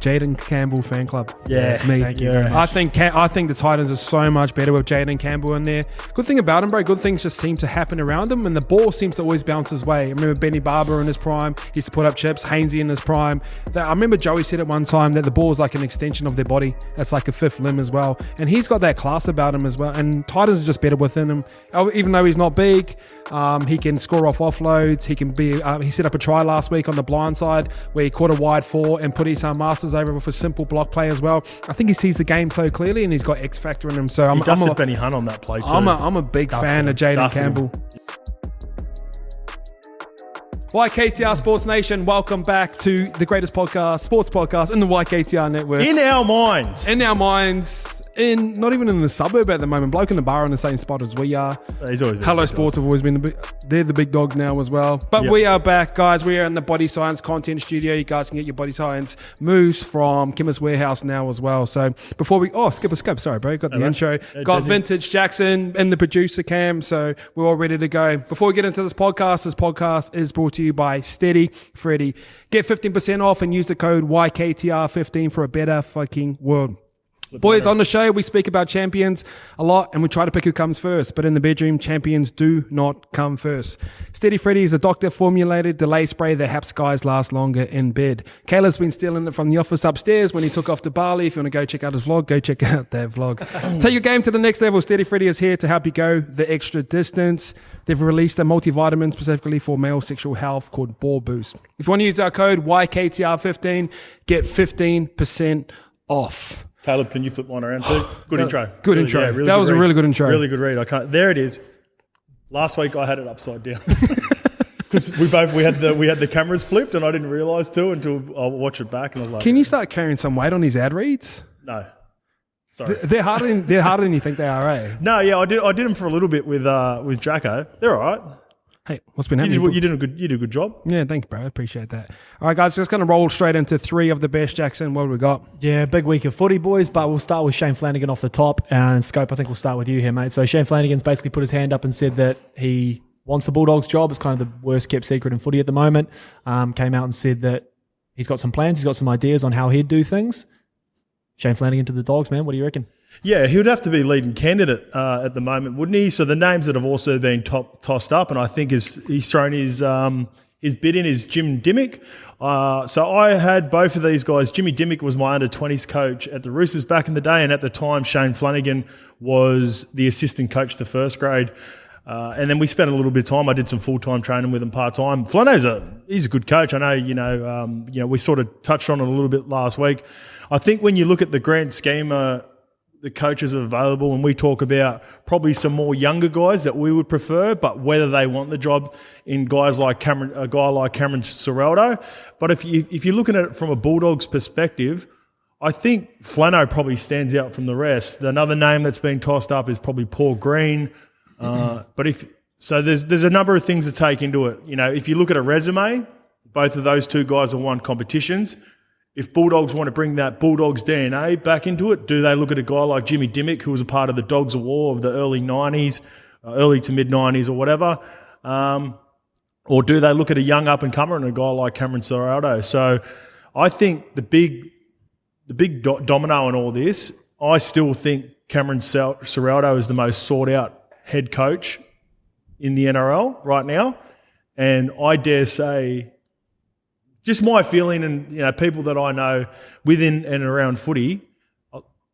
Jaden Campbell fan club. Yeah, me. thank you very much. I think the Titans are so much better with Jaden Campbell in there. Good thing about him, bro, good things just seem to happen around him, and the ball seems to always bounce his way. I remember Benny Barber in his prime, he used to put up chips, Hainsey in his prime. I remember Joey said at one time that the ball is like an extension of their body. It's like a fifth limb as well. And he's got that class about him as well. And Titans are just better within him. Even though he's not big, he can score off offloads. He can be. He set up a try last week on the blind side where he caught a wide 4 and put his Masters over with a simple block play as well. I think he sees the game so clearly, and he's got X factor in him. So I'm a Benny Hunt on that play too. I'm a big fan of Jaden Campbell. YKTR Sports Nation, welcome back to the greatest sports podcast in the YKTR network. In our minds. Not even in the suburb at the moment. Bloke in the bar in the same spot as we are. He's always been Hello Sports have always been they're the big dogs now as well. But we are back, guys. We are in the Body Science Content Studio. You guys can get your Body Science moves from Chemist Warehouse now as well. So before we skip a scope. Sorry, bro. Got the intro. Got Vintage Jackson and the producer Cam. So we're all ready to go. Before we get into this podcast is brought to you by Steady Freddy. Get 15% off and use the code YKTR15 for a better fucking world. Boys, on the show, we speak about champions a lot and we try to pick who comes first. But in the bedroom, champions do not come first. Steady Freddy is a doctor-formulated delay spray that helps guys last longer in bed. Kayla's been stealing it from the office upstairs when he took off to Bali. If you want to go check out his vlog, go check out that vlog. Take your game to the next level. Steady Freddy is here to help you go the extra distance. They've released a multivitamin specifically for male sexual health called Ball Boost. If you want to use our code YKTR15, get 15% off. Caleb, can you flip one around too? Good intro. Good intro. Yeah, really that was a really good intro. Really good read. There it is. Last week I had it upside down because we had the cameras flipped and I didn't realise too until I watched it back and I was like, can you start carrying some weight on these ad reads? No. Sorry. They're harder than you think they are, eh? No, yeah, I did them for a little bit with Jacko. They're all right. Hey, what's been happening? You did a good job. Yeah, thank you, bro. I appreciate that. All right, guys, just going to roll straight into 3 of the best. Jackson, what have we got? Yeah, big week of footy, boys, but we'll start with Shane Flanagan off the top. And Scope, I think we'll start with you here, mate. So Shane Flanagan's basically put his hand up and said that he wants the Bulldogs job. It's kind of the worst kept secret in footy at the moment. Came out and said that he's got some plans. He's got some ideas on how he'd do things. Shane Flanagan to the Dogs, man. What do you reckon? Yeah, he would have to be leading candidate at the moment, wouldn't he? So the names that have also been tossed up, and I think he's thrown his bid in is Jim Dimmick. So I had both of these guys. Jimmy Dimmick was my under-20s coach at the Roosters back in the day, and at the time Shane Flanagan was the assistant coach to first grade. And then we spent a little bit of time. I did some full-time training with him part-time. He's a good coach. I know, we sort of touched on it a little bit last week. I think when you look at the grand schema, the coaches are available, and we talk about probably some more younger guys that we would prefer, but whether they want the job in guys like a guy like Cameron Ciraldo. But if you're looking at it from a Bulldogs perspective, I think Flano probably stands out from the rest. Another name that's been tossed up is probably Paul Green. There's a number of things to take into it. You know, if you look at a resume, both of those two guys have won competitions. If Bulldogs want to bring that Bulldogs DNA back into it, do they look at a guy like Jimmy Dimmick, who was a part of the Dogs of War of the early 90s, early to mid-90s or whatever? Or do they look at a young up-and-comer and a guy like Cameron Ciraldo? So I think the big domino in all this, I still think Cameron Ciraldo is the most sought-out head coach in the NRL right now. And I dare say, just my feeling, and people that I know within and around footy,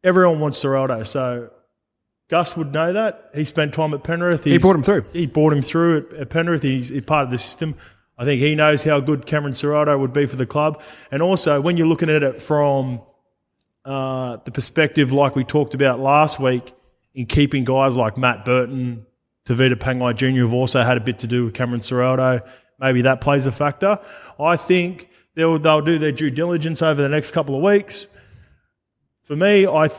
everyone wants Ciraldo. So Gus would know that. He spent time at Penrith. He brought him through. He brought him through at Penrith. He's part of the system. I think he knows how good Cameron Ciraldo would be for the club. And also, when you're looking at it from the perspective like we talked about last week, in keeping guys like Matt Burton, Tavita Pangai Jr., who've also had a bit to do with Cameron Ciraldo, maybe that plays a factor. I think they'll do their due diligence over the next couple of weeks. For me, I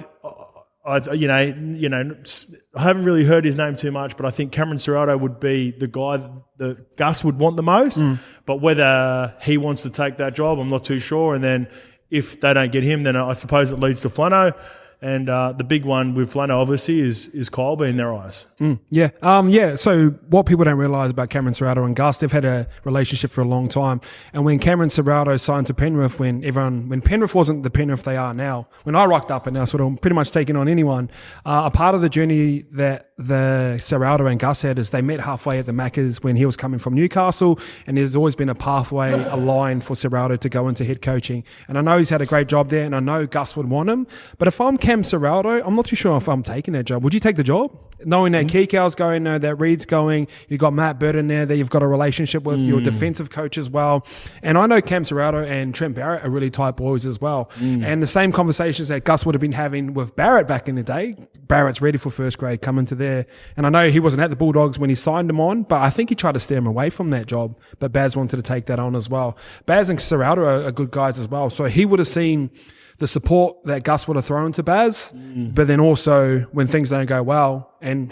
haven't really heard his name too much, but I think Cameron Ciraldo would be the guy that Gus would want the most. But whether he wants to take that job, I'm not too sure. And then if they don't get him, then I suppose it leads to Flano. And the big one with Flano, obviously, is Colby in their eyes. Yeah. So what people don't realise about Cameron Serrato and Gus, they've had a relationship for a long time. And when Cameron Serrato signed to Penrith, when Penrith wasn't the Penrith they are now, when I rocked up and now sort of pretty much taking on anyone, a part of the journey that the Serrato and Gus had is they met halfway at the Maccas when he was coming from Newcastle, and there's always been a pathway, a line for Serrato to go into head coaching. And I know he's had a great job there, and I know Gus would want him. But if I'm Cam Serrato, I'm not too sure if I'm taking that job. Would you take the job? Knowing that Kikau's going, that Reed's going, you've got Matt Burton there that you've got a relationship with, your defensive coach as well. And I know Cam Serrato and Trent Barrett are really tight boys as well. And the same conversations that Gus would have been having with Barrett back in the day, Barrett's ready for first grade, coming to there. And I know he wasn't at the Bulldogs when he signed him on, but I think he tried to steer him away from that job. But Baz wanted to take that on as well. Baz and Serrato are good guys as well. So he would have seen the support that Gus would have thrown to Baz, but then also when things don't go well, and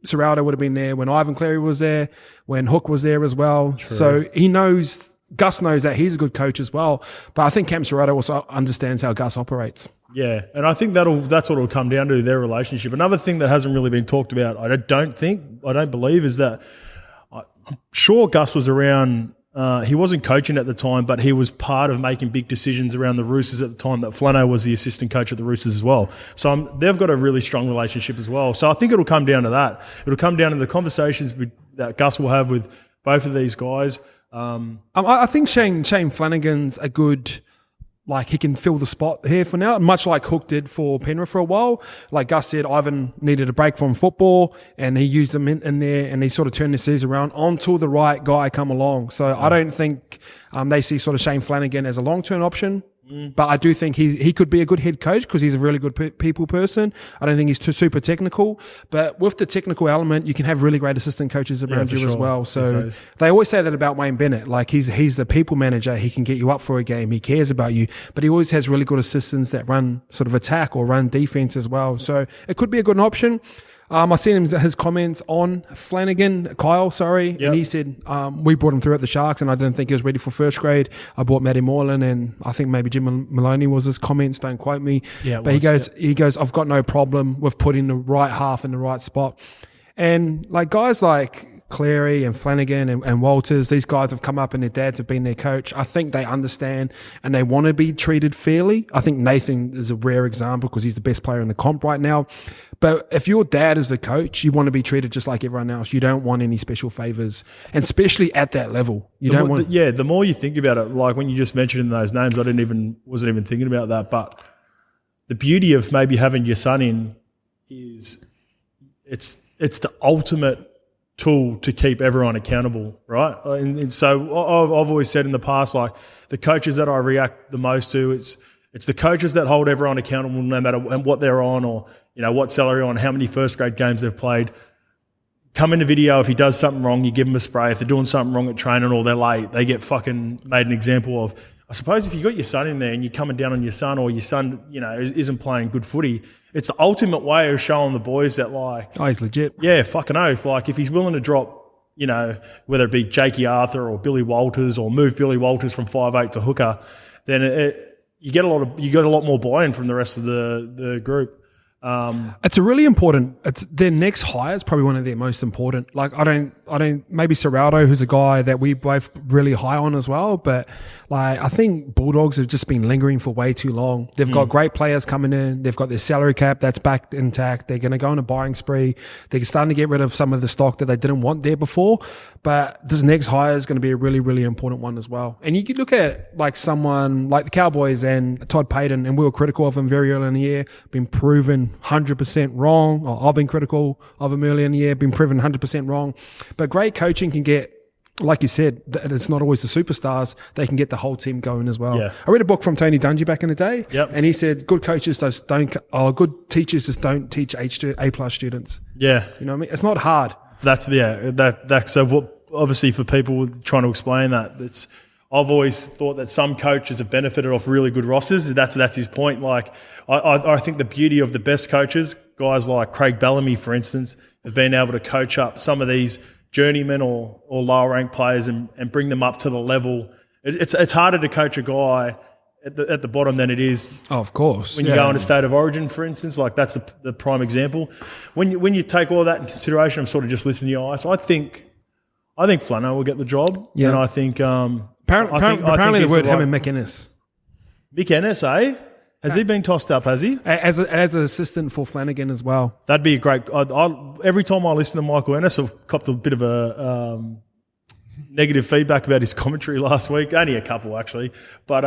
Serrato would have been there when Ivan Cleary was there, when Hook was there as well. True. So Gus knows that he's a good coach as well. But I think Cam Serrato also understands how Gus operates. Yeah, and I think that's what it'll come down to, their relationship. Another thing that hasn't really been talked about, I don't believe, is that I'm sure Gus was around. He wasn't coaching at the time, but he was part of making big decisions around the Roosters at the time. That Flano was the assistant coach at the Roosters as well. So they've got a really strong relationship as well. So I think it'll come down to that. It'll come down to the conversations that Gus will have with both of these guys. I think Shane Flanagan's a good... he can fill the spot here for now, much like Hook did for Penrith for a while. Like Gus said, Ivan needed a break from football, and he used them in there, and he sort of turned the series around until the right guy come along. So I don't think they see sort of Shane Flanagan as a long-term option. But I do think he could be a good head coach because he's a really good people person. I don't think he's too super technical. But with the technical element, you can have really great assistant coaches around you as well. So they always say that about Wayne Bennett. Like he's the people manager. He can get you up for a game. He cares about you. But he always has really good assistants that run sort of attack or run defense as well. So it could be a good option. I seen his comments on Kyle, and he said, we brought him through at the Sharks and I didn't think he was ready for first grade. I brought Matty Moreland, and I think maybe Jim Maloney was his comments, don't quote me. But he goes, I've got no problem with putting the right half in the right spot. And guys like Cleary and Flanagan and Walters, these guys have come up and their dads have been their coach. I think they understand and they want to be treated fairly. I think Nathan is a rare example because he's the best player in the comp right now. But if your dad is the coach, you want to be treated just like everyone else. You don't want any special favors, and especially at that level. The more you think about it, like when you just mentioned those names, I wasn't even thinking about that. But the beauty of maybe having your son in is it's the ultimate tool to keep everyone accountable, right? And so I've always said in the past, like the coaches that I react the most to, it's the coaches that hold everyone accountable no matter what they're on or what salary on, how many first grade games they've played. Come in the video, if he does something wrong, you give him a spray. If they're doing something wrong at training or they're late, they get fucking made an example of. I suppose if you got your son in there and you're coming down on your son or your son, isn't playing good footy, it's the ultimate way of showing the boys that he's legit. Yeah, fucking oath. Like if he's willing to drop, whether it be Jakey Arthur or Billy Walters or move Billy Walters from 5'8" to hooker, then you get a lot more buy-in from the rest of the group. It's a really important. It's their next hire is probably one of their most important. Like I don't. Maybe Serrato, who's a guy that we both really high on as well. But I think Bulldogs have just been lingering for way too long. They've got great players coming in. They've got their salary cap that's back intact. They're going to go on a buying spree. They're starting to get rid of some of the stock that they didn't want there before. But this next hire is going to be a really, really important one as well. And you could look at someone like the Cowboys and Todd Payton, and we were critical of him very early in the year, been proven 100% wrong. I've been critical of him early in the year, been proven 100% wrong. But great coaching can get, like you said, it's not always the superstars. They can get the whole team going as well. Yeah. I read a book from Tony Dungy back in the day, and he said good good teachers just don't teach A+ students. Yeah, you know what I mean? It's not hard. That's so. What obviously for people trying to explain that, I've always thought that some coaches have benefited off really good rosters. That's his point. Like I think the beauty of the best coaches, guys like Craig Bellamy, for instance, have been able to coach up some of these journeymen or lower ranked players and bring them up to the level. It's harder to coach a guy at the bottom than it is. Oh, of course. When you go into State of Origin, for instance, like that's the prime example. When you take all that in consideration, I'm sort of just listening to your eyes. I think Flano will get the job. Yeah. And I think apparently the word him and Mick Ennis. Mick Ennis, eh? Has he been tossed up, has he? As an assistant for Flanagan as well. That'd be a great... every time I listen to Michael Ennis, I've copped a bit of a negative feedback about his commentary last week. Only a couple, actually. But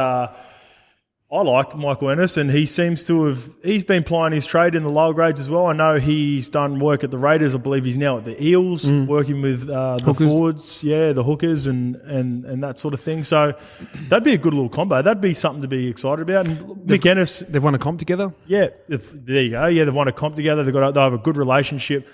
I like Michael Ennis, and he seems to have... He's been plying his trade in the lower grades as well. I know he's done work at the Raiders. I believe he's now at the Eels, working with the forwards, the hookers and that sort of thing. So that'd be a good little combo. That'd be something to be excited about. And Mick Ennis... They've won a comp together? Yeah, there you go. Yeah, they've won a comp together. They have a good relationship.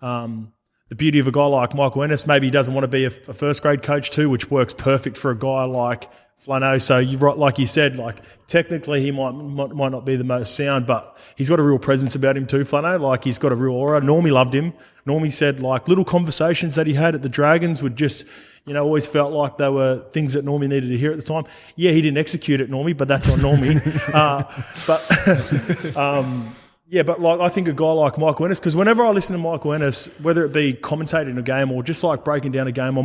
The beauty of a guy like Michael Ennis, maybe he doesn't want to be a first grade coach too, which works perfect for a guy like Flano. So like you said, like technically he might not be the most sound, but he's got a real presence about him too, Flano. Like he's got a real aura. Normie loved him. Normie said like little conversations that he had at the Dragons would just, always felt like they were things that Normie needed to hear at the time. Yeah, he didn't execute it, Normie, but that's on Normie. But like I think a guy like Michael Ennis, because whenever I listen to Michael Ennis, whether it be commentating a game or just like breaking down a game,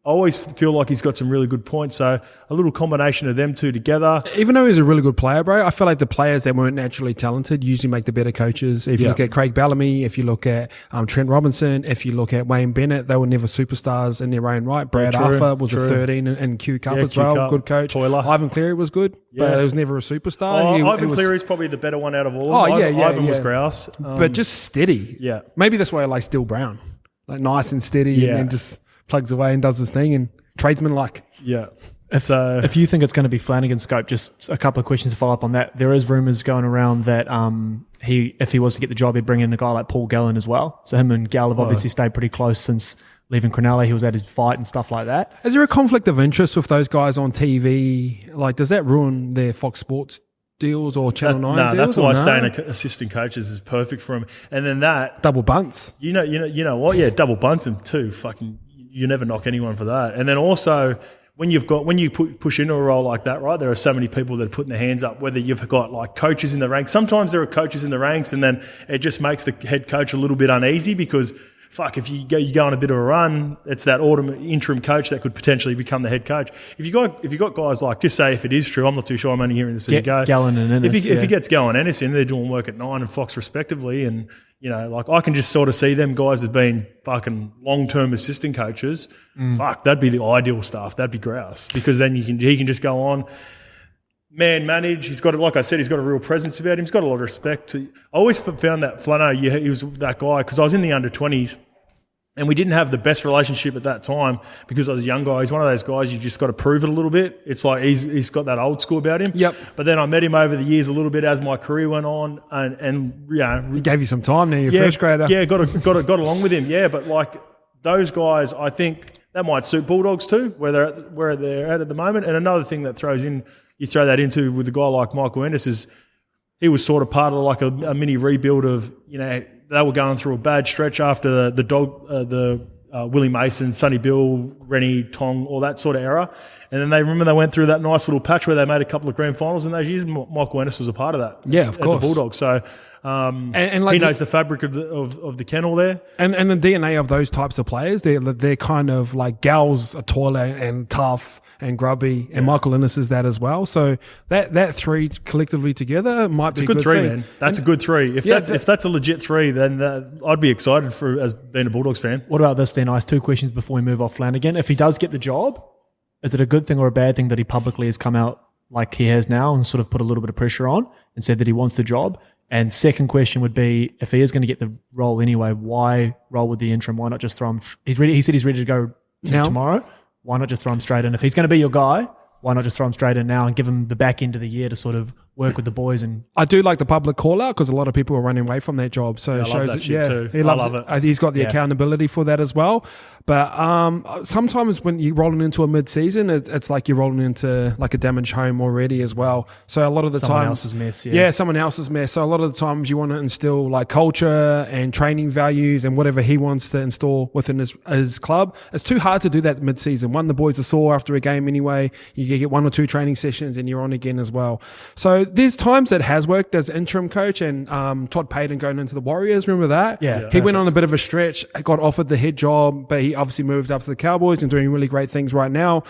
I always feel like he's got some really good points. So a little combination of them two together. Even though he's a really good player, bro, I feel like the players that weren't naturally talented usually make the better coaches. If you look at Craig Bellamy, if you look at Trent Robinson, if you look at Wayne Bennett, they were never superstars in their own right. Brad Arthur was a 13 in Q Cup as well. Cup, good coach. Toiler. Ivan Cleary was good, but he was never a superstar. Ivan Cleary is probably the better one out of all of them. Ivan was grouse. But just steady. Yeah. Maybe that's why I like Still Brown. Like nice and steady and just plugs away and does his thing and tradesman-like. Yeah. If you think it's going to be Flanagan scope, just a couple of questions to follow up on that. There is rumours going around that if he was to get the job, he'd bring in a guy like Paul Gallen as well. So him and Gal have obviously stayed pretty close since leaving Cronulla. He was at his fight and stuff like that. Is there a conflict of interest with those guys on TV? Like, does that ruin their Fox Sports deals or Channel 9 deals? No, that's why staying assistant coaches is perfect for him. And then that... Double bunts. You know what? Yeah, double bunts him too. Fucking... You never knock anyone for that. And then also, when you push into a role like that, right, there are so many people that are putting their hands up, whether you've got like coaches in the ranks. Sometimes there are coaches in the ranks and then it just makes the head coach a little bit uneasy because, fuck, if you go on a bit of a run, it's that interim coach that could potentially become the head coach. If you got guys like, just say if it is true, I'm not too sure, I'm only hearing this as you go. Gallen and Ennis, if he gets Gallen and Ennis in, they're doing work at 9 and Fox respectively, and like I can just sort of see them guys as being fucking long-term assistant coaches. Fuck, that'd be the ideal stuff. That'd be grouse because then he can just go on, manage. He's got, like I said, he's got a real presence about him. He's got a lot of respect. I always found that Flano, he was that guy because I was in the under-20s and we didn't have the best relationship at that time because I was a young guy. He's one of those guys you just got to prove it a little bit. It's like he's got that old school about him. Yep. But then I met him over the years a little bit as my career went on, and he gave you some time now. Your first grader. Yeah, got along with him. Yeah, but like those guys, I think that might suit Bulldogs too, where they're at the moment. And another thing that you throw that into with a guy like Michael Ennis is he was sort of part of like a mini rebuild of they were going through a bad stretch after the Willie Mason, Sonny Bill, Rennie, Tong, all that sort of era. And then they went through that nice little patch where they made a couple of grand finals in those years. Michael Ennis was a part of that. Yeah, of course. The Bulldogs. So and like he knows the fabric of the kennel there. And the DNA of those types of players, they're kind of like Gal's a toiler and tough and grubby, and Michael Ennis is that as well. So that three collectively together might be a good three, thing. Man. That's a good three. If that's a legit three, then I'd be excited as being a Bulldogs fan. What about this then? I have 2 questions before we move off Flanagan. If he does get the job, is it a good thing or a bad thing that he publicly has come out like he has now and sort of put a little bit of pressure on and said that he wants the job? And second question would be, if he is going to get the role anyway, why roll with the interim? Why not just throw him? He said he's ready to go tomorrow. Why not just throw him straight in? If he's going to be your guy, why not just throw him straight in now and give him the back end of the year to sort of work with the boys. And I do like the public call out because a lot of people are running away from their job. So it I love shows that shit too. he loves I love it. He's got the accountability for that as well. But sometimes when you're rolling into a mid-season, it's like you're rolling into like a damaged home already as well. So a lot of the someone time, else's mess. someone else's mess. So a lot of the times you want to instill like culture and training values and whatever he wants to install within his club. It's too hard to do that mid-season. One, the boys are sore after a game anyway. You can get 1 or 2 training sessions and you're on again as well. So there's times that has worked as interim coach, and Todd Payton going into the Warriors. Remember that? Yeah. He went on a bit of a stretch, got offered the head job, but he obviously moved up to the Cowboys and doing really great things right now.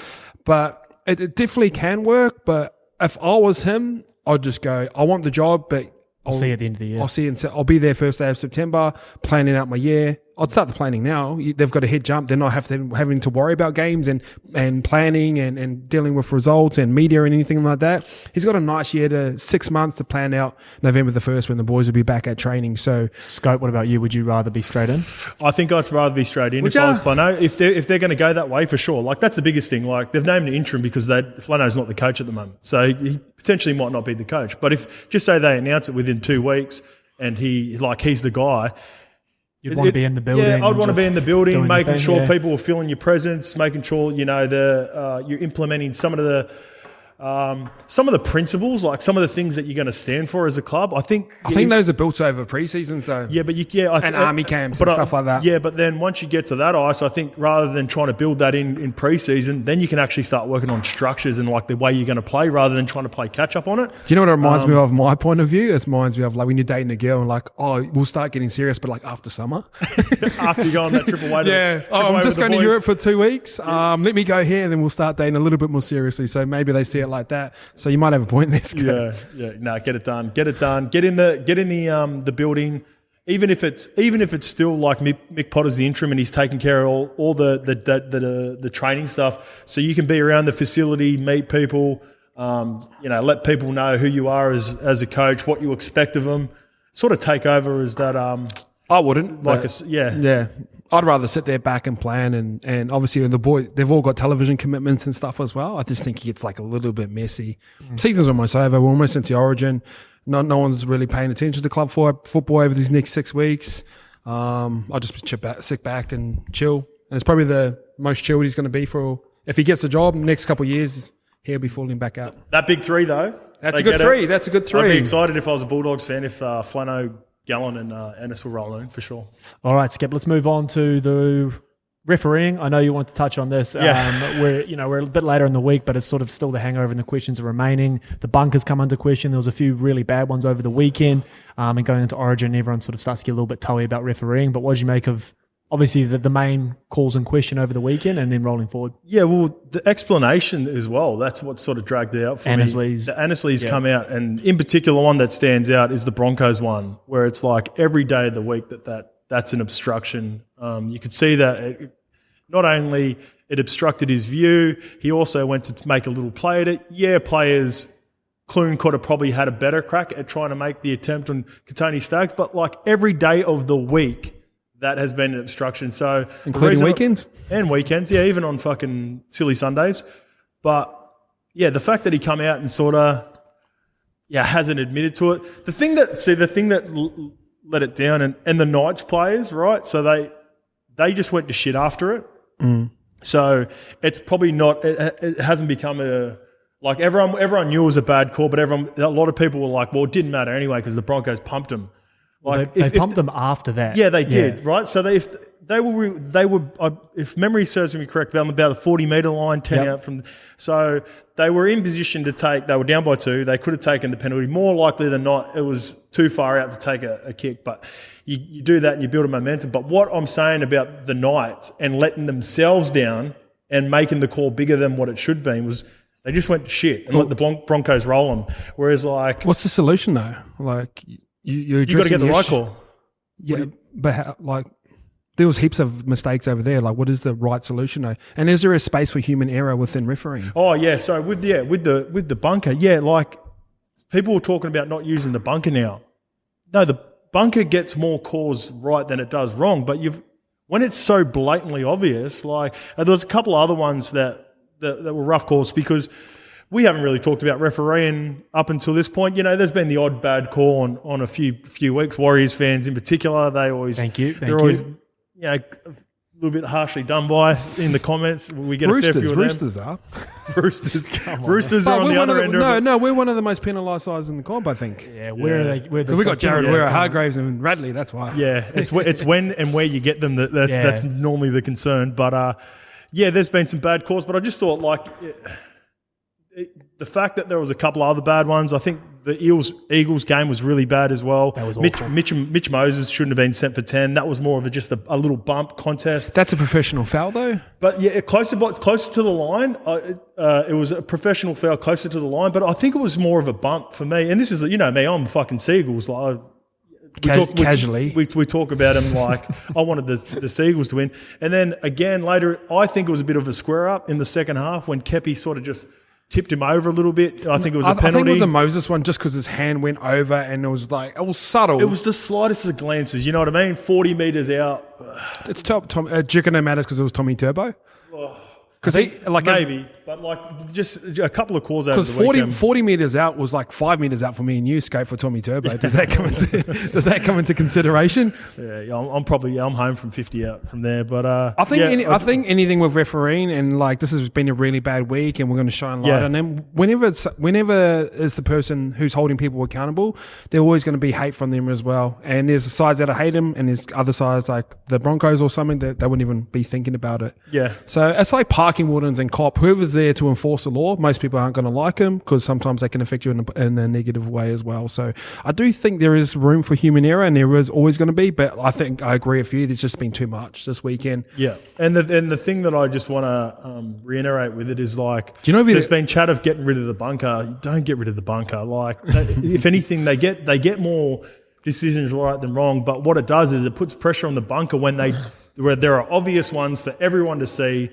But it definitely can work. But if I was him, I'd just go, I want the job, but I'll see you at the end of the year. I'll be there first day of September, planning out my year. I'd start the planning now. They've got a head jump. They're not having to worry about games and planning and dealing with results and media and anything like that. He's got a nice year 6 months to plan out November the 1st when the boys will be back at training. So, Scope, what about you? Would you rather be straight in? I think I'd rather be straight in. If I was Flano, if they're going to go that way, for sure. Like, that's the biggest thing. Like, they've named an interim because Flano's not the coach at the moment. So he potentially might not be the coach. But if, just say they announce it within 2 weeks and he's the guy, you'd want to be in the building. Yeah, I'd want to be in the building, making sure people people are feeling your presence, making sure you're implementing some of the principles, like some of the things that you're going to stand for as a club. I think those are built over pre-seasons though. Yeah, but and army camps and stuff like that. Yeah, but then once you get to that ice, I think rather than trying to build that in pre-season, then you can actually start working on structures and like the way you're going to play rather than trying to play catch up on it. Do you know what it reminds me of? My point of view, it reminds me of like when you're dating a girl and like, oh, we'll start getting serious, but like after summer, after you go on that triple way. I'm just going to Europe for 2 weeks. Let me go here, and then we'll start dating a little bit more seriously. So maybe they see it like that. So you might have a point there. Yeah. No, get it done. Get in the building. Even if it's still like Mick Potter's the interim and he's taking care of all the training stuff, so you can be around the facility, meet people, let people know who you are as a coach, what you expect of them. Sort of take over as that. I wouldn't. Yeah. I'd rather sit there back and plan, and obviously the boys, they've all got television commitments and stuff as well. I just think it gets like a little bit messy. Season's almost over. We're almost into Origin. No one's really paying attention to club football over these next 6 weeks. I'll just sit back and chill. And it's probably the most chilled he's going to be if he gets the job next couple of years, he'll be falling back out. That big three though. That's a good three. That's a good three. I'd be excited if I was a Bulldogs fan if Flano, Gallen and Ennis were rolling for sure. All right, Skip, let's move on to the refereeing. I know you want to touch on this. Yeah. We're a bit later in the week, but it's sort of still the hangover and the questions are remaining. The bunkers come under question. There was a few really bad ones over the weekend. And going into Origin, everyone sort of starts to get a little bit toey about refereeing. But what did you make of obviously the main calls in question over the weekend and then rolling forward? Yeah, well, the explanation as well, that's what sort of dragged it out for me. The Annesley's come out, and in particular one that stands out is the Broncos one, where it's like every day of the week that's an obstruction. You could see that not only it obstructed his view, he also went to make a little play at it. Yeah, players, Clune could have probably had a better crack at trying to make the attempt on Katoni Staggs, but like every day of the week, that has been an obstruction. So including weekends? And weekends, yeah, even on fucking silly Sundays. But yeah, the fact that he come out and sort of hasn't admitted to it. The thing that let it down and the Knights players, right? So they just went to shit after it. So it's probably not. It hasn't become like everyone knew it was a bad call, but a lot of people were like, well, it didn't matter anyway because the Broncos pumped him. Like they pumped them after that. Yeah, they did, right? So if memory serves me correct, about the 40-metre line, 10 out from. So they were in position to take. They were down by 2. They could have taken the penalty. More likely than not, it was too far out to take a kick. But you do that and you build a momentum. But what I'm saying about the Knights and letting themselves down and making the call bigger than what it should be was they just went to shit and let the Broncos roll them. Whereas like, what's the solution though? Like. You got to get the right call. Yeah, but there was heaps of mistakes over there. Like, what is the right solution though? And is there a space for human error within refereeing? Oh yeah. So with the bunker, like people were talking about not using the bunker now. No, the bunker gets more calls right than it does wrong. But when it's so blatantly obvious, like there was a couple of other ones that were rough calls because we haven't really talked about refereeing up until this point. You know, there's been the odd bad call on a few weeks. Warriors fans in particular, they always they're always a little bit harshly done by in the comments. We get a fair few of them. Roosters are. Roosters are on the other end. No, we're one of the most penalised sides in the comp, I think. Yeah, we got Jared Wera, Hargraves, and Radley. That's why. Yeah, it's when and where you get them that's normally the concern. But there's been some bad calls. But I just thought the fact that there was a couple of other bad ones. I think the Eagles game was really bad as well. That was awful. Mitch Moses shouldn't have been sent for 10. That was more of just a little bump contest. That's a professional foul, though. But yeah, closer to the line. It was a professional foul closer to the line. But I think it was more of a bump for me. And this is, you know me, I'm fucking Seagulls. Like Casually. We talk about him like I wanted the Seagulls to win. And then again later, I think it was a bit of a square up in the second half when Kepi sort of just tipped him over a little bit. I think it was a penalty. I think it was the Moses one just because his hand went over and it was subtle. It was the slightest of glances, you know what I mean? 40 metres out. It's top. Jicko matters because it was Tommy Turbo. Maybe, but just a couple of calls over the weekend. 40 metres out was like 5 metres out for me and you, Scope, for Tommy Turbo. Does that come into consideration? Yeah, I'm home from 50 out from there. But I think anything with refereeing and this has been a really bad week and we're going to shine light on them. Whenever is the person who's holding people accountable, there's always going to be hate from them as well. And there's sides that hate them and there's other sides like the Broncos or something that they wouldn't even be thinking about it. Yeah. So it's like parking wardens and cop. Whoever's there to enforce the law, most people aren't going to like them because sometimes they can affect you in a negative way as well. So I do think there is room for human error and there is always going to be, but I think I agree with you. There's just been too much this weekend. Yeah. And the thing that I just want to reiterate with it is do you know there's been chat of getting rid of the bunker. You don't get rid of the bunker. If anything, they get more decisions right than wrong. But what it does is it puts pressure on the bunker where there are obvious ones for everyone to see.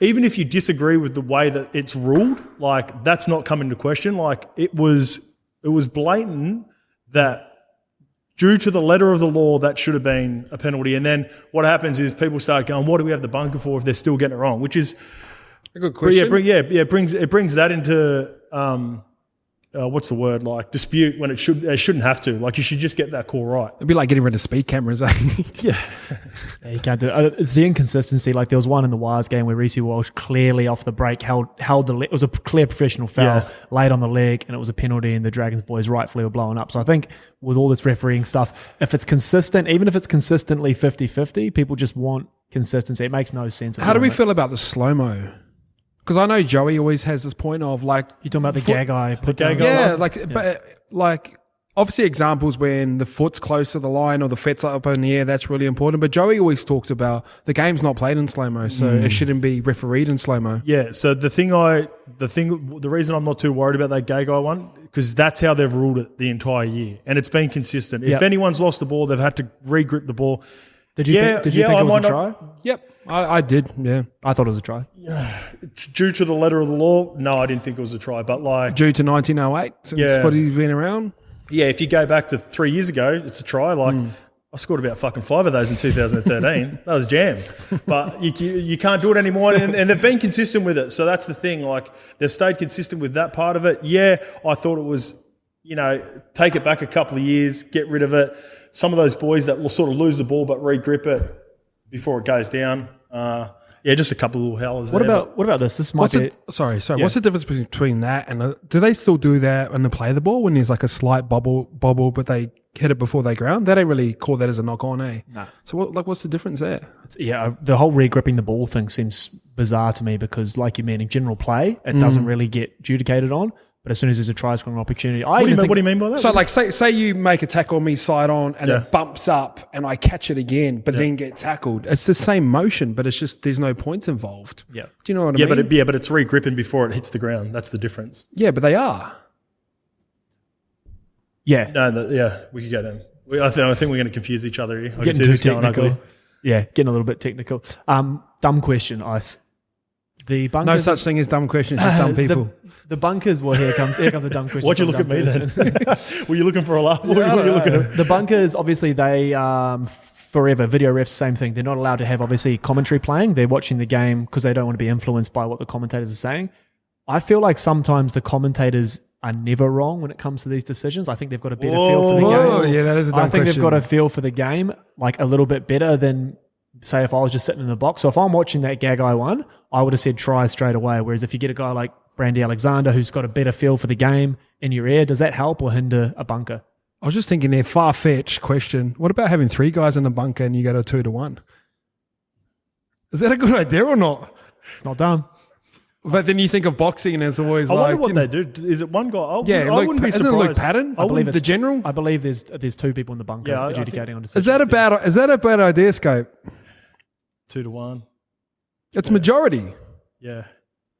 Even if you disagree with the way that it's ruled, that's not come into question. It was blatant that due to the letter of the law, that should have been a penalty. And then what happens is people start going, what do we have the bunker for if they're still getting it wrong? Which is a good question. It brings that into what's the word, dispute when it shouldn't have to. You should just get that call right. It'd be like getting rid of speed cameras. Yeah, you can't do it. It's the inconsistency. There was one in the Wires game where Reece Walsh clearly off the break held the leg. It was a clear professional foul, laid on the leg, and it was a penalty, and the Dragons boys rightfully were blowing up. So I think with all this refereeing stuff, if it's consistent, even if it's consistently 50-50, people just want consistency. It makes no sense. How do we feel about the slow-mo? Because I know Joey always has this point of you're talking about the gag eye. But obviously examples when the foot's close to the line or the feet's up in the air, that's really important. But Joey always talks about the game's not played in slow-mo, so it shouldn't be refereed in slow-mo. Yeah, so the reason I'm not too worried about that gag eye one, because that's how they've ruled it the entire year. And it's been consistent. If anyone's lost the ball, they've had to re-grip the ball. Did you think it was a try? Yep, I did, yeah. I thought it was a try. Due to the letter of the law, no, I didn't think it was a try. But due to 1908, since footy's been around? Yeah, if you go back to 3 years ago, it's a try. I scored about fucking 5 of those in 2013. That was jam. But you can't do it anymore. And they've been consistent with it. So that's the thing. They've stayed consistent with that part of it. Yeah, I thought it was, take it back a couple of years, get rid of it. Some of those boys that will sort of lose the ball but re-grip it before it goes down. Just a couple of little howlers there. What about this? This might be... Sorry. Yeah. What's the difference between that and... do they still do that when they play the ball when there's a slight bobble, but they hit it before they ground? They don't really call that as a knock-on, eh? No. So what's the difference there? The whole re-gripping the ball thing seems bizarre to me because, like you mean, in general play, it doesn't really get adjudicated on. But as soon as there's a try scoring opportunity, what do you mean by that? So, say you make a tackle on me side on and it bumps up and I catch it again, but then get tackled. It's the same motion, but it's just there's no points involved. Yeah. Do you know what I mean? But it's re-gripping before it hits the ground. That's the difference. Yeah, but they are. Yeah. No, we could go down. I think we're going to confuse each other here. I can see this going ugly. Yeah, getting a little bit technical. Dumb question, Ice. The bunkers, no such thing as dumb questions, just dumb people. The bunkers. Well, here comes a dumb question. Why'd you look at me then? Were you looking for a laugh? What were you looking at? The bunkers, obviously, they forever video refs. Same thing. They're not allowed to have obviously commentary playing. They're watching the game because they don't want to be influenced by what the commentators are saying. I feel like sometimes the commentators are never wrong when it comes to these decisions. I think they've got a better feel for the game. Oh, yeah, that is a dumb I think question. they've got a feel for the game like a little bit better than, say, if I was just sitting in the box. So if I'm watching that Gagai one, I would have said try straight away. Whereas if you get a guy like Brandy Alexander who's got a better feel for the game in your ear, does that help or hinder a bunker? I was just thinking there, far-fetched question. What about having 3 guys in the bunker and you go to 2-1? Is that a good idea or not? It's not dumb. But then you think of boxing and it's always I like... wonder what they do. Is it one guy? I wouldn't be isn't it surprised. Luke Patton? I believe the general? I believe there's 2 people in the bunker Yeah, adjudicating on decisions. Is that a bad idea, Scope? 2-1. It's majority. Yeah.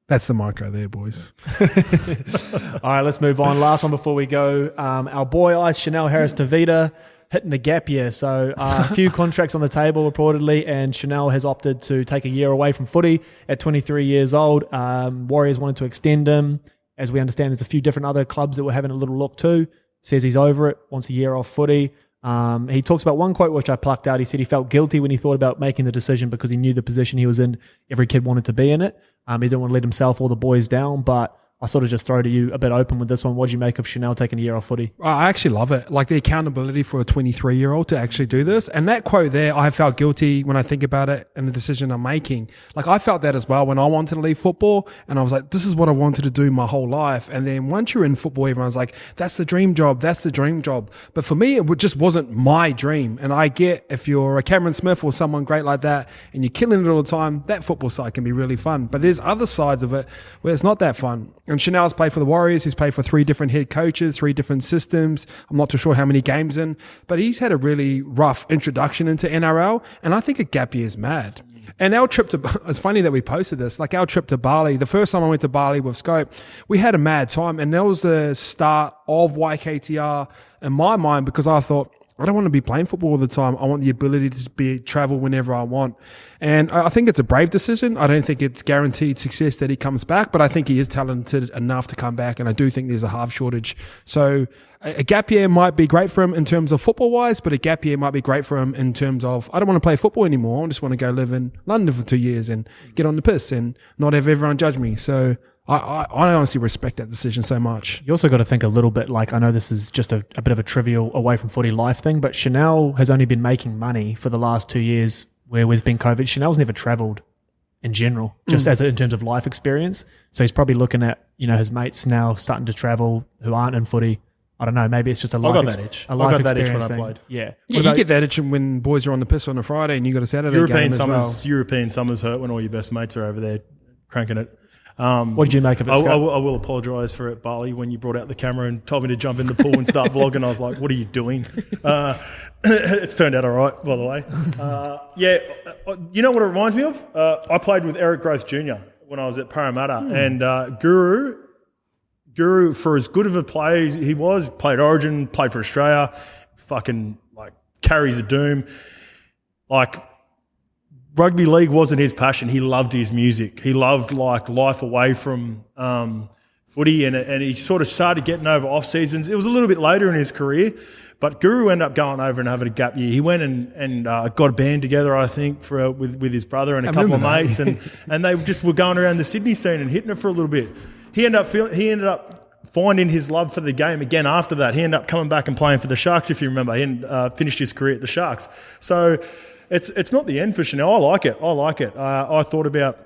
That's the micro there, boys. All right, let's move on. Last one before we go. Our boy Ice Chanel Harris-TAVITA hitting the gap year. So a few contracts on the table reportedly, and Chanel has opted to take a year away from footy at 23 years old. Warriors wanted to extend him. As we understand, there's a few different other clubs that were having a little look too. Says he's over it, wants a year off footy. He talks about one quote which I plucked out. He said he felt guilty when he thought about making the decision because he knew the position he was in, every kid wanted to be in it. He didn't want to let himself or the boys down, but I sort of just throw to you a bit open with this one. What do you make of Chanel taking a year off footy? I actually love it. Like the accountability for a 23-year-old to actually do this. And that quote there, I felt guilty when I think about it and the decision I'm making. Like I felt that as well when I wanted to leave football and I was like, this is what I wanted to do my whole life. And then once you're in football, everyone's like, that's the dream job. That's the dream job. But for me, it just wasn't my dream. And I get if you're a Cameron Smith or someone great like that and you're killing it all the time, that football side can be really fun. But there's other sides of it where it's not that fun. And Chanel's played for the Warriors. He's played for 3 different head coaches, 3 different systems. I'm not too sure how many games in, but he's had a really rough introduction into NRL. And I think a gap year is mad. And our trip to, it's funny that we posted this, like our trip to Bali, the first time I went to Bali with Scope, we had a mad time. And that was the start of YKTR in my mind because I thought, I don't want to be playing football all the time. I want the ability to travel whenever I want. And I think it's a brave decision. I don't think it's guaranteed success that he comes back, but I think he is talented enough to come back. And I do think there's a half shortage. So a gap year might be great for him in terms of football wise, but a gap year might be great for him in terms of, I don't want to play football anymore. I just want to go live in London for 2 years and get on the piss and not have everyone judge me. So I honestly respect that decision so much. You also got to think a little bit like, I know this is just a bit of a trivial away from footy life thing, but Chanel has only been making money for the last 2 years where there's been COVID. Chanel's never travelled in general, just as in terms of life experience. So he's probably looking at, his mates now starting to travel who aren't in footy. I don't know. Maybe it's just a life experience. I got that itch when I played. Yeah. You get that itch when boys are on the piss on a Friday and you got a Saturday game as well. European summers hurt when all your best mates are over there cranking it. What did you make of it, I Scott? will apologise for it, Bali, when you brought out the camera and told me to jump in the pool and start vlogging. I was like, what are you doing? It's turned out all right, by the way. You know what it reminds me of? I played with Eric Groth Jr. when I was at Parramatta. And Guru, for as good of a player as he was, played Origin, played for Australia, fucking like carries a doom. Like, rugby league wasn't his passion. He loved his music. He loved like life away from footy, and he sort of started getting over off seasons. It was a little bit later in his career, but Guru ended up going over and having a gap year. He went and got a band together, I think, with his brother and a couple of mates, and they just were going around the Sydney scene and hitting it for a little bit. He ended up finding his love for the game again after that. He ended up coming back and playing for the Sharks, if you remember. He finished his career at the Sharks. So it's not the end for Chanel. I like it. I thought about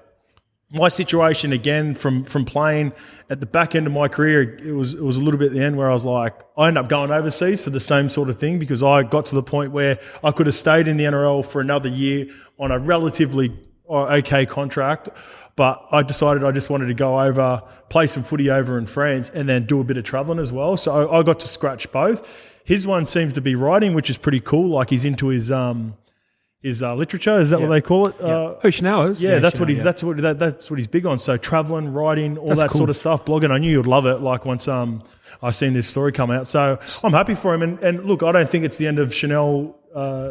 my situation again from playing at the back end of my career. It was a little bit at the end where I was like, I ended up going overseas for the same sort of thing because I got to the point where I could have stayed in the NRL for another year on a relatively okay contract. But I decided I just wanted to go over, play some footy over in France and then do a bit of travelling as well. So I got to scratch both. His one seems to be writing, which is pretty cool. Like he's into his literature. Is that what they call it? Chanel is. Yeah, that's what he's big on. So travelling, writing, all that sort of stuff, blogging. I knew you'd love it. Like once I seen this story come out. So I'm happy for him. And look, I don't think it's the end of Chanel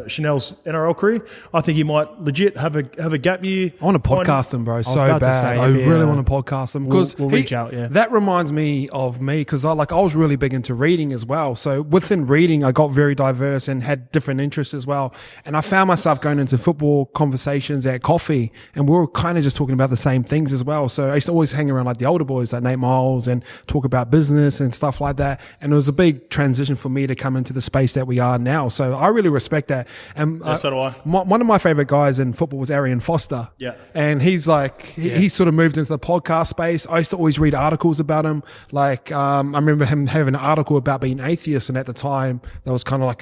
Chanel's NRL career. I think he might legit have a gap year. I want to podcast him, bro, so about to bad. say, I really want to podcast him because we'll reach out. Yeah, that reminds me of me because I was really big into reading as well. So within reading, I got very diverse and had different interests as well. And I found myself going into football conversations at coffee, and we were kind of just talking about the same things as well. So I used to always hang around like the older boys, like Nate Miles, and talk about business and stuff like that. And it was a big transition for me to come into the space that we are now. So I really respect that. And so do I. One of my favorite guys in football was Arian Foster. Yeah. And he's like, he sort of moved into the podcast space. I used to always read articles about him. Like, I remember him having an article about being atheist. And at the time, that was kind of like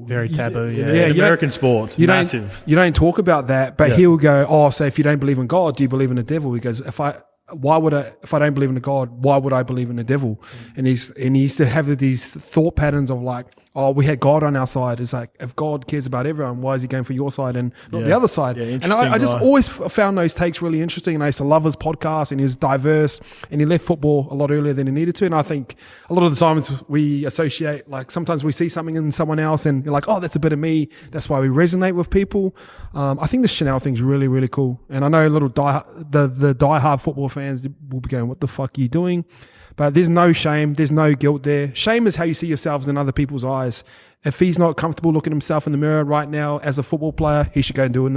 very taboo. Yeah, American sports, massive. You don't talk about that, but he'll go, so if you don't believe in God, do you believe in the devil? He goes, if I don't believe in a God, why would I believe in the devil? And he used to have these thought patterns of like, we had God on our side. It's like, if God cares about everyone, why is he going for your side and not the other side? Yeah, and I just always found those takes really interesting. And I used to love his podcast, and he was diverse, and he left football a lot earlier than he needed to. And I think a lot of the times we associate, like sometimes we see something in someone else and you're like, that's a bit of me. That's why we resonate with people. I think the Chanel thing's really, really cool. And I know the diehard football fans will be going, what the fuck are you doing? But there's no shame. There's no guilt there. Shame is how you see yourselves in other people's eyes. If he's not comfortable looking himself in the mirror right now as a football player, he should go do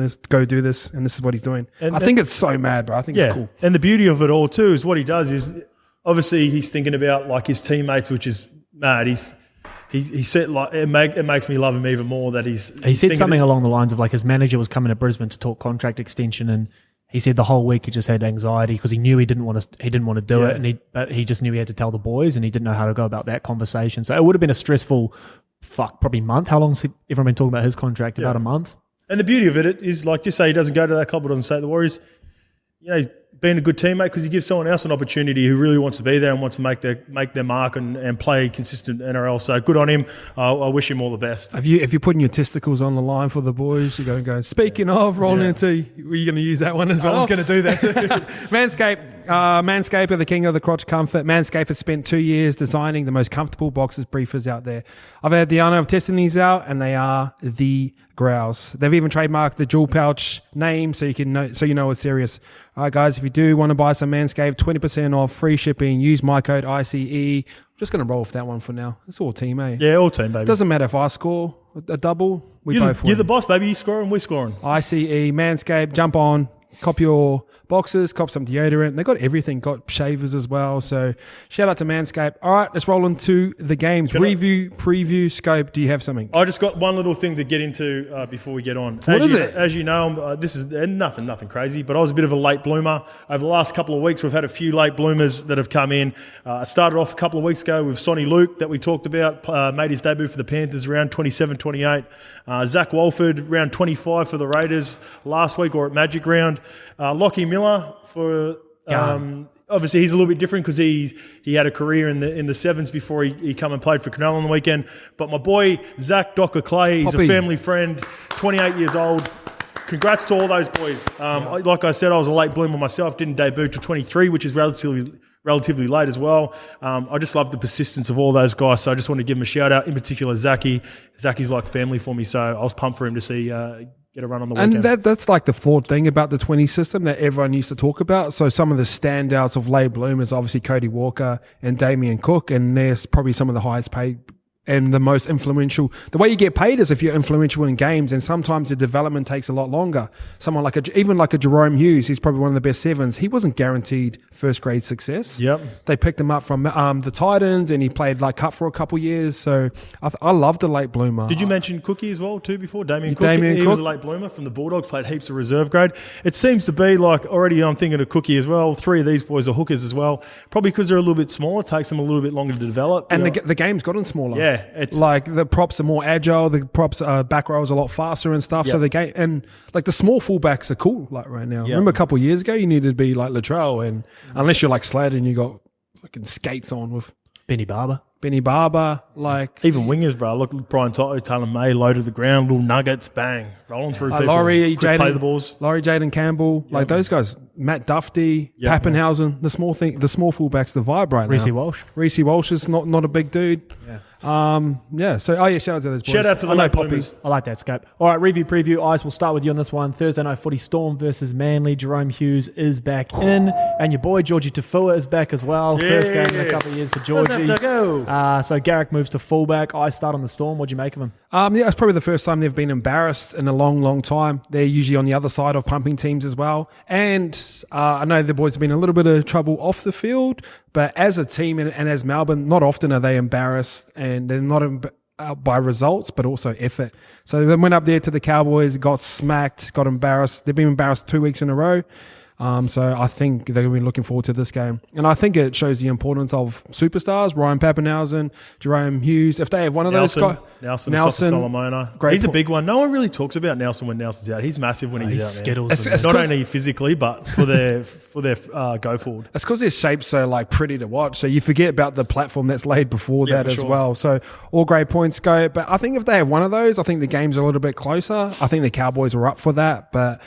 this, and this is what he's doing. I think it's so mad, bro. I think it's cool. And the beauty of it all too is what he does is obviously he's thinking about like his teammates, which is mad. He said like it makes me love him even more that he said something along the lines of like his manager was coming to Brisbane to talk contract extension, and he said the whole week he just had anxiety because he knew he didn't want to do it, but he just knew he had to tell the boys, and he didn't know how to go about that conversation. So it would have been a stressful, probably month. How long's everyone been talking about his contract? About a month. And the beauty of it is, like, just say he doesn't go to that club, or doesn't say the Warriors. He's been a good teammate because he gives someone else an opportunity who really wants to be there and wants to make their mark and play consistent NRL. So good on him. I wish him all the best. If you're putting your testicles on the line for the boys, you're going to go. Speaking of rolling into, were you going to use that one as well? I was going to do that too. Manscaped are the king of the crotch comfort. Manscaped has spent 2 years designing the most comfortable boxers briefers out there. I've had the honor of testing these out, and they are the grouse. They've even trademarked the dual pouch name so you know it's serious. All right, guys, if you do want to buy some Manscaped, 20% off, free shipping, use my code ICE. I'm just going to roll with that one for now. It's all team, eh? Yeah, all team, baby. Doesn't matter if I score a double, we both win. You're the boss, baby. You scoring, we scoring. ICE, Manscaped, jump on, cop your boxes, cop some deodorant. They got everything, got shavers as well. So shout out to Manscaped. All right, let's roll into the games. Preview, Scope. Do you have something? I just got one little thing to get into before we get on. What is it? As you know, this is nothing crazy, but I was a bit of a late bloomer. Over the last couple of weeks, we've had a few late bloomers that have come in. I started off a couple of weeks ago with Sonny Luke that we talked about, made his debut for the Panthers around 27-28. Zach Walford, round 25 for the Raiders last week, or at Magic round. Lockie Miller for obviously he's a little bit different because he had a career in the sevens before he come and played for Cronulla on the weekend. But my boy Zach Docker Clay, he's a family friend, 28 years old. Congrats to all those boys. Like I said, I was a late bloomer myself. Didn't debut till 23, which is relatively late as well. I just love the persistence of all those guys. So I just want to give him a shout out. In particular, Zachy. Zachy's like family for me. So I was pumped for him to see get a run on the weekend. And that's like the flawed thing about the 20 system that everyone used to talk about. So some of the standouts of late bloomers, obviously Cody Walker and Damien Cook, and they're probably some of the highest paid and the most influential. The way you get paid is if you're influential in games, and sometimes the development takes a lot longer. Someone like even like a Jerome Hughes, he's probably one of the best sevens. He wasn't guaranteed first grade success. Yep. They picked him up from the Titans, and he played like cut for a couple years. So I love the late bloomer. Did you mention Cookie as well too before? Damien Cook. He was a late bloomer from the Bulldogs, played heaps of reserve grade. It seems to be like already I'm thinking of Cookie as well. 3 of these boys are hookers as well. Probably because they're a little bit smaller, takes them a little bit longer to develop. And the game's gotten smaller. Yeah. It's like the props are more agile, the props back row is a lot faster and stuff. Yep. So the game, and like the small fullbacks are cool like right now. Yep. Remember a couple of years ago you needed to be like Latrell, and unless you're like Slad and you got fucking skates on with Benny Barber, like even wingers, bro. Look, Brian Toto, Taylor May, low to the ground, little nuggets, bang, rolling through people. Laurie, play the balls. Laurie, Jaden Campbell, like those guys. Matt Duffy, Pappenhausen, the small fullbacks, the vibe right now. Reece Walsh is not a big dude. Yeah. Yeah. So, shout out to those boys. Shout out to the late bloomers. I like that, Scope. All right, review preview. Ice, we'll start with you on this one. Thursday night footy, Storm versus Manly. Jerome Hughes is back in, and your boy Georgie Tafua is back as well. Yeah. First game in a couple of years for Georgie. Go. So Garrick moves to fullback. I start on the Storm. What'd you make of him? It's probably the first time they've been embarrassed in a long, long time. They're usually on the other side of pumping teams as well. And I know the boys have been in a little bit of trouble off the field, but as a team and as Melbourne, not often are they embarrassed, and they're not by results, but also effort. So they went up there to the Cowboys, got smacked, got embarrassed. They've been embarrassed 2 weeks in a row. So I think they're going to be looking forward to this game. And I think it shows the importance of superstars, Ryan Papenhuyzen, Jerome Hughes. If they have one of those guys... Nelson Solomona. He's a big one. No one really talks about Nelson when Nelson's out. He's massive when he's out. Skittles. Not only physically, but for their go forward. It's because their shape's so pretty to watch. So you forget about the platform that's laid before that as well. So all great points go. But I think if they have one of those, I think the game's a little bit closer. I think the Cowboys were up for that, but...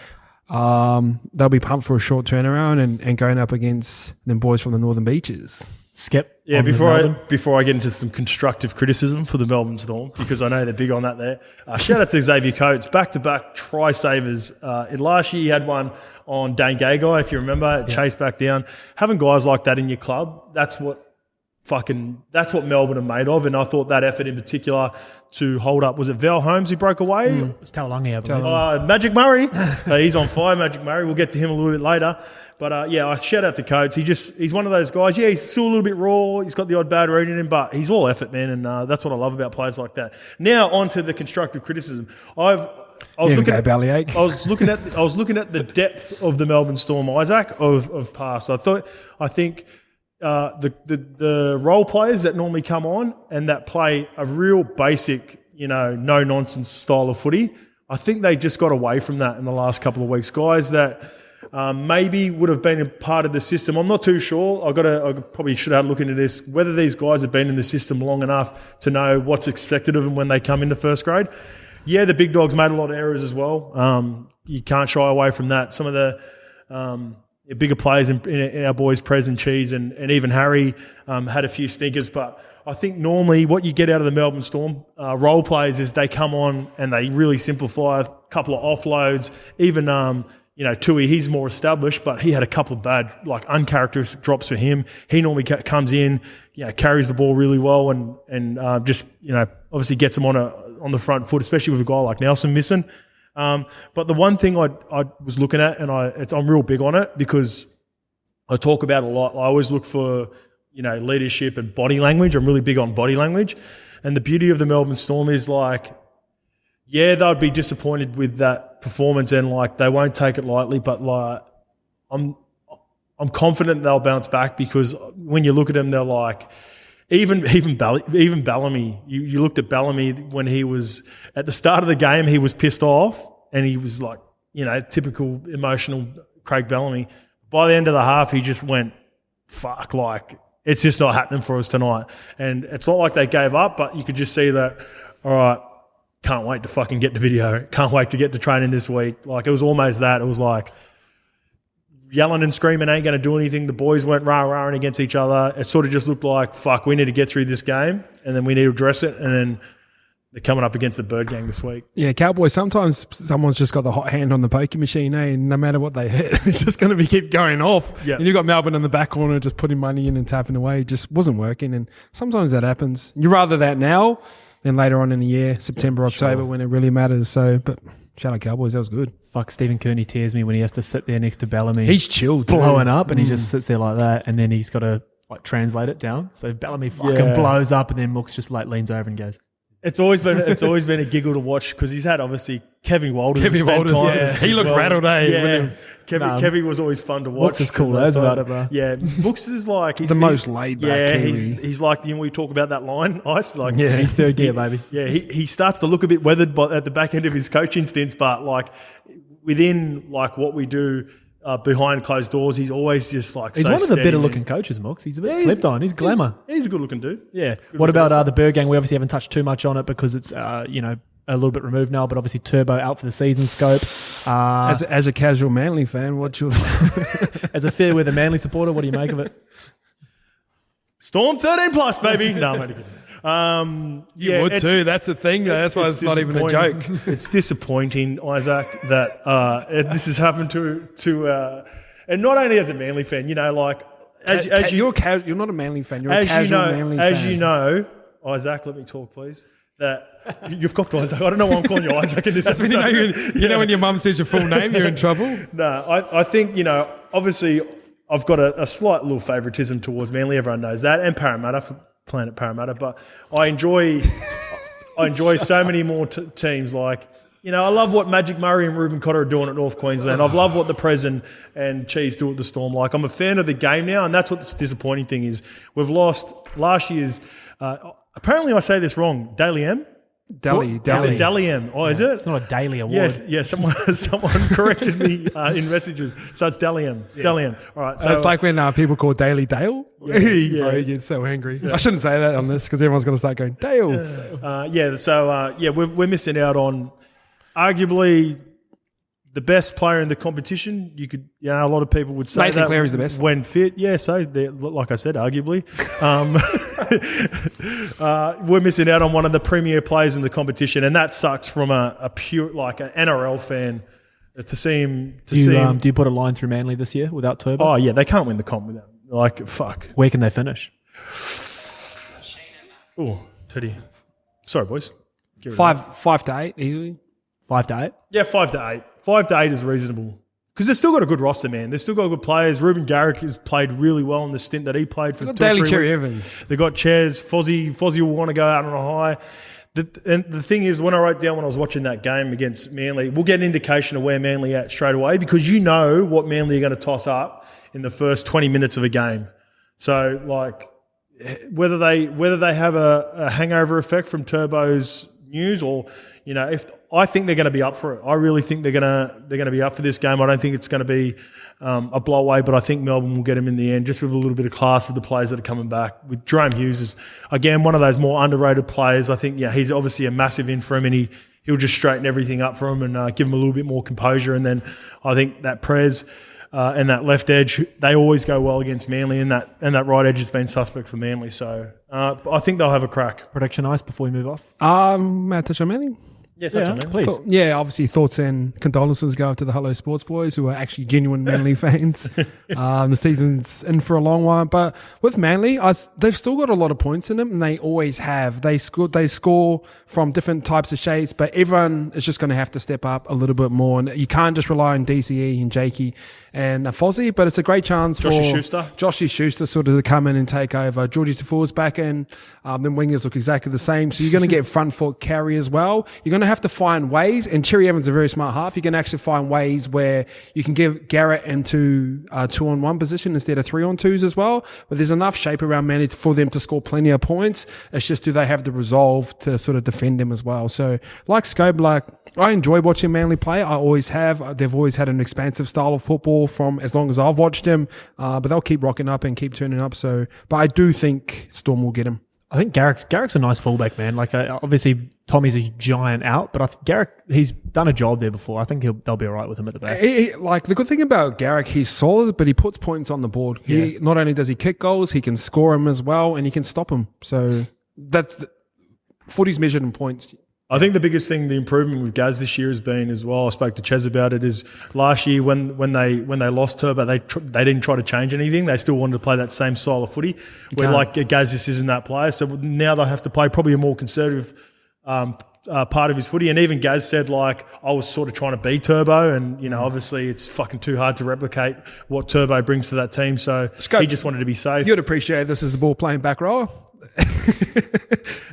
they'll be pumped for a short turnaround and going up against them boys from the Northern Beaches. Skip. Yeah, before I get into some constructive criticism for the Melbourne Storm, because I know they're big on that there. Shout out to Xavier Coates, back-to-back try savers. Last year he had one on Dane Gagai, if you remember, chased back down. Having guys like that in your club, that's what Melbourne are made of, and I thought that effort in particular to hold up, was it Val Holmes who broke away? It was Taulagi, I believe. Magic Murray. He's on fire, Magic Murray. We'll get to him a little bit later. But I shout out to Coates. He's one of those guys. Yeah, he's still a little bit raw. He's got the odd bad read in him, but he's all effort, man, and that's what I love about players like that. Now on to the constructive criticism. I was looking at the depth of the Melbourne Storm, Isaac, of past. I think the role players that normally come on and that play a real basic, no nonsense style of footy, I think they just got away from that in the last couple of weeks. Guys that maybe would have been a part of the system. I'm not too sure. I probably should have a look into this, whether these guys have been in the system long enough to know what's expected of them when they come into first grade. Yeah, the big dogs made a lot of errors as well. You can't shy away from that. Some of the bigger players in our boys, Prez and Cheese and even Harry, had a few stinkers. But I think normally what you get out of the Melbourne Storm role players is they come on and they really simplify a couple of offloads. Even, Tui, he's more established, but he had a couple of bad, uncharacteristic drops for him. He normally comes in, carries the ball really well and obviously gets them on the front foot, especially with a guy like Nelson missing. But the one thing I was looking at, and I'm real big on it because I talk about it a lot. I always look for, leadership and body language. I'm really big on body language. And the beauty of the Melbourne Storm is they'd be disappointed with that performance and they won't take it lightly, but I'm confident they'll bounce back because when you look at them, they're even Bellamy, you looked at Bellamy when he was at the start of the game, he was pissed off and he was typical emotional Craig Bellamy. By the end of the half, he just went, fuck, it's just not happening for us tonight. And it's not like they gave up, but you could just see that, all right, can't wait to fucking get the video. Can't wait to get to training this week. It was almost that. It was yelling and screaming ain't going to do anything. The boys went rah-rahing against each other. It sort of just looked like, fuck, we need to get through this game and then we need to address it. And then they're coming up against the Bird Gang this week. Yeah, Cowboys, sometimes someone's just got the hot hand on the poker machine, and no matter what they hit, it's just going to keep going off. Yeah. And you've got Melbourne in the back corner just putting money in and tapping away. It just wasn't working, and sometimes that happens. You'd rather that now than later on in the year, September, October, when it really matters. So, but shout out Cowboys, that was good. Fuck, Stephen Kearney tears me when he has to sit there next to Bellamy. He's chilled too. Blowing up, and he just sits there like that, and then he's got to translate it down. So Bellamy fucking blows up, and then Mooks just leans over and goes. It's always been a giggle to watch because he's had obviously Kevin Walters. He looked rattled, Yeah, Kevin was always fun to watch. Mooks is cool as about it, bro. Yeah, Mooks is he's the most laid back. Yeah, he's like, we talk about that line, Ice. He's third gear, baby. Yeah, he starts to look a bit weathered at the back end of his coaching stints, but within what we do. Behind closed doors, he's always just he's one of the better looking coaches, Mooks. He's a bit slept on. He's glamour. He's a good looking dude. Yeah. What about the Bird Gang? We obviously haven't touched too much on it because it's a little bit removed now. But obviously Turbo out for the season. Scope. As a casual Manly fan, what's your as a fair weather Manly supporter, what do you make of it? Storm 13 plus, baby. No, I'm only kidding. You would too. That's the thing. That's why it's not even a joke. It's disappointing, Isaac, that this has happened to and not only as a Manly fan, you know, like as you're not a Manly fan. You're a casual Manly fan. As you know, Isaac, let me talk, please. That you've got Isaac. I don't know why I'm calling you Isaac in this episode. When you know when your mum says your full name, you're in trouble. No, I think, you know, obviously I've got a slight little favouritism towards Manly. Everyone knows that, and Parramatta for Planet Parramatta. But I enjoy so many more teams. Like, you know, I love what Magic Murray and Ruben Cotter are doing at North Queensland. I've loved what the Prez and Cheese do at the Storm. Like, I'm a fan of the game now, and that's what the disappointing thing is. We've lost last year's. Apparently, I say this wrong. Daily M. Daily M. Oh, is it? It's not a daily award. Yes. Someone corrected me in messages. So it's Daily M. Yes. Daily M. All right. So it's like when people call Daily Dale. Bro, he gets so angry. Yeah. I shouldn't say that on this because everyone's going to start going Dale. We're missing out on arguably the best player in the competition. A lot of people would say Nathan Cleary's the best when fit. Yeah, so like I said, arguably. We're missing out on one of the premier players in the competition, and that sucks from a pure, like, an NRL fan to see him. Do you put a line through Manly this year without Turbo? Oh yeah, they can't win the comp without. Like, fuck. Where can they finish? Oh, Teddy. Sorry, boys. 5 to 8 easily. 5 to 8. Yeah, 5 to 8. 5 to 8 is reasonable. Because they've still got a good roster, man. They've still got good players. Ruben Garrick has played really well in the stint that he played for 2 or 3 Daily weeks. Cherry Evans. They got Chairs. Fozzie will want to go out on a high. And the thing is, when I wrote down when I was watching that game against Manly, we'll get an indication of where Manly are at straight away because you know what Manly are going to toss up in the first 20 minutes of a game. So, like, whether they have a hangover effect from Turbo's news or, you know, I think they're going to be up for it. I really think they're going to be up for this game. I don't think it's going to be a blow-away, but I think Melbourne will get him in the end, just with a little bit of class with the players that are coming back. With Jerome Hughes is, again, one of those more underrated players. I think, he's obviously a massive in for him, and he'll just straighten everything up for him and give him a little bit more composure. And then I think that Prez and that left edge, they always go well against Manly, and that right edge has been suspect for Manly. So I think they'll have a crack. Prediction ice before we move off. Matt touch on Manly? Yes, please. Obviously thoughts and condolences go out to the Hello Sports boys who are actually genuine Manly fans. The season's in for a long one, but with Manly, they've still got a lot of points in them, and they always have. They score from different types of shapes, but everyone is just going to have to step up a little bit more, and you can't just rely on DCE and Jakey and Fozzie, but it's a great chance for Joshy Schuster sort of to come in and take over. Georgie Tafour's back in. Then wingers look exactly the same, so you're going to get front foot carry as well. You're going to have to find ways, and Cherry Evans is a very smart half. You can actually find ways where you can give Garrett into a 2-on-1 position instead of 3-on-2s as well. But there's enough shape around Manly for them to score plenty of points. It's just, do they have the resolve to sort of defend him as well? So, like Scope, I enjoy watching Manly play. I always have. They've always had an expansive style of football from as long as I've watched them. But they'll keep rocking up and keep turning up. So, but I do think Storm will get him. I think Garrick's a nice fullback, man. Like, obviously Tommy's a giant out, but I think Garrick, he's done a job there before. I think they'll be all right with him at the back. The good thing about Garrick, he's solid, but he puts points on the board. He not only does he kick goals, he can score them as well, and he can stop them. So that's footy's measured in points. I think the biggest thing, the improvement with Gaz this year has been as well, I spoke to Ches about it, is last year when they lost Turbo, they didn't try to change anything. They still wanted to play that same style of footy, where Gaz just isn't that player. So now they'll have to play probably a more conservative part of his footy. And even Gaz said, I was sort of trying to be Turbo, and, obviously it's fucking too hard to replicate what Turbo brings to that team. So he just wanted to be safe. You'd appreciate this as the ball playing back rower.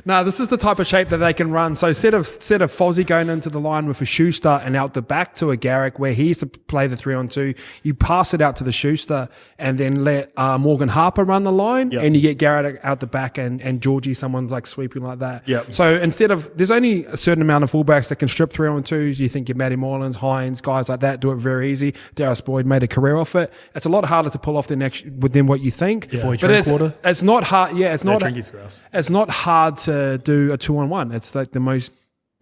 No, this is the type of shape that they can run. So instead of Fozzie going into the line with a Schuster and out the back to a Garrick where he used to play the 3-on-2, you pass it out to the Schuster and then let Morgan Harper run the line, and you get Garrett out the back and Georgie, someone's sweeping like that. Yep. So instead of, there's only a certain amount of fullbacks that can strip 3-on-2s. You think your Matty Moylan's, Hines, guys like that do it very easy. Darius Boyd made a career off it. It's a lot harder to pull off than what you think. Yeah. Boyd but it's not hard. Yeah, it's not. Trinky's grass. It's not hard to do a 2-on-1. It's like the most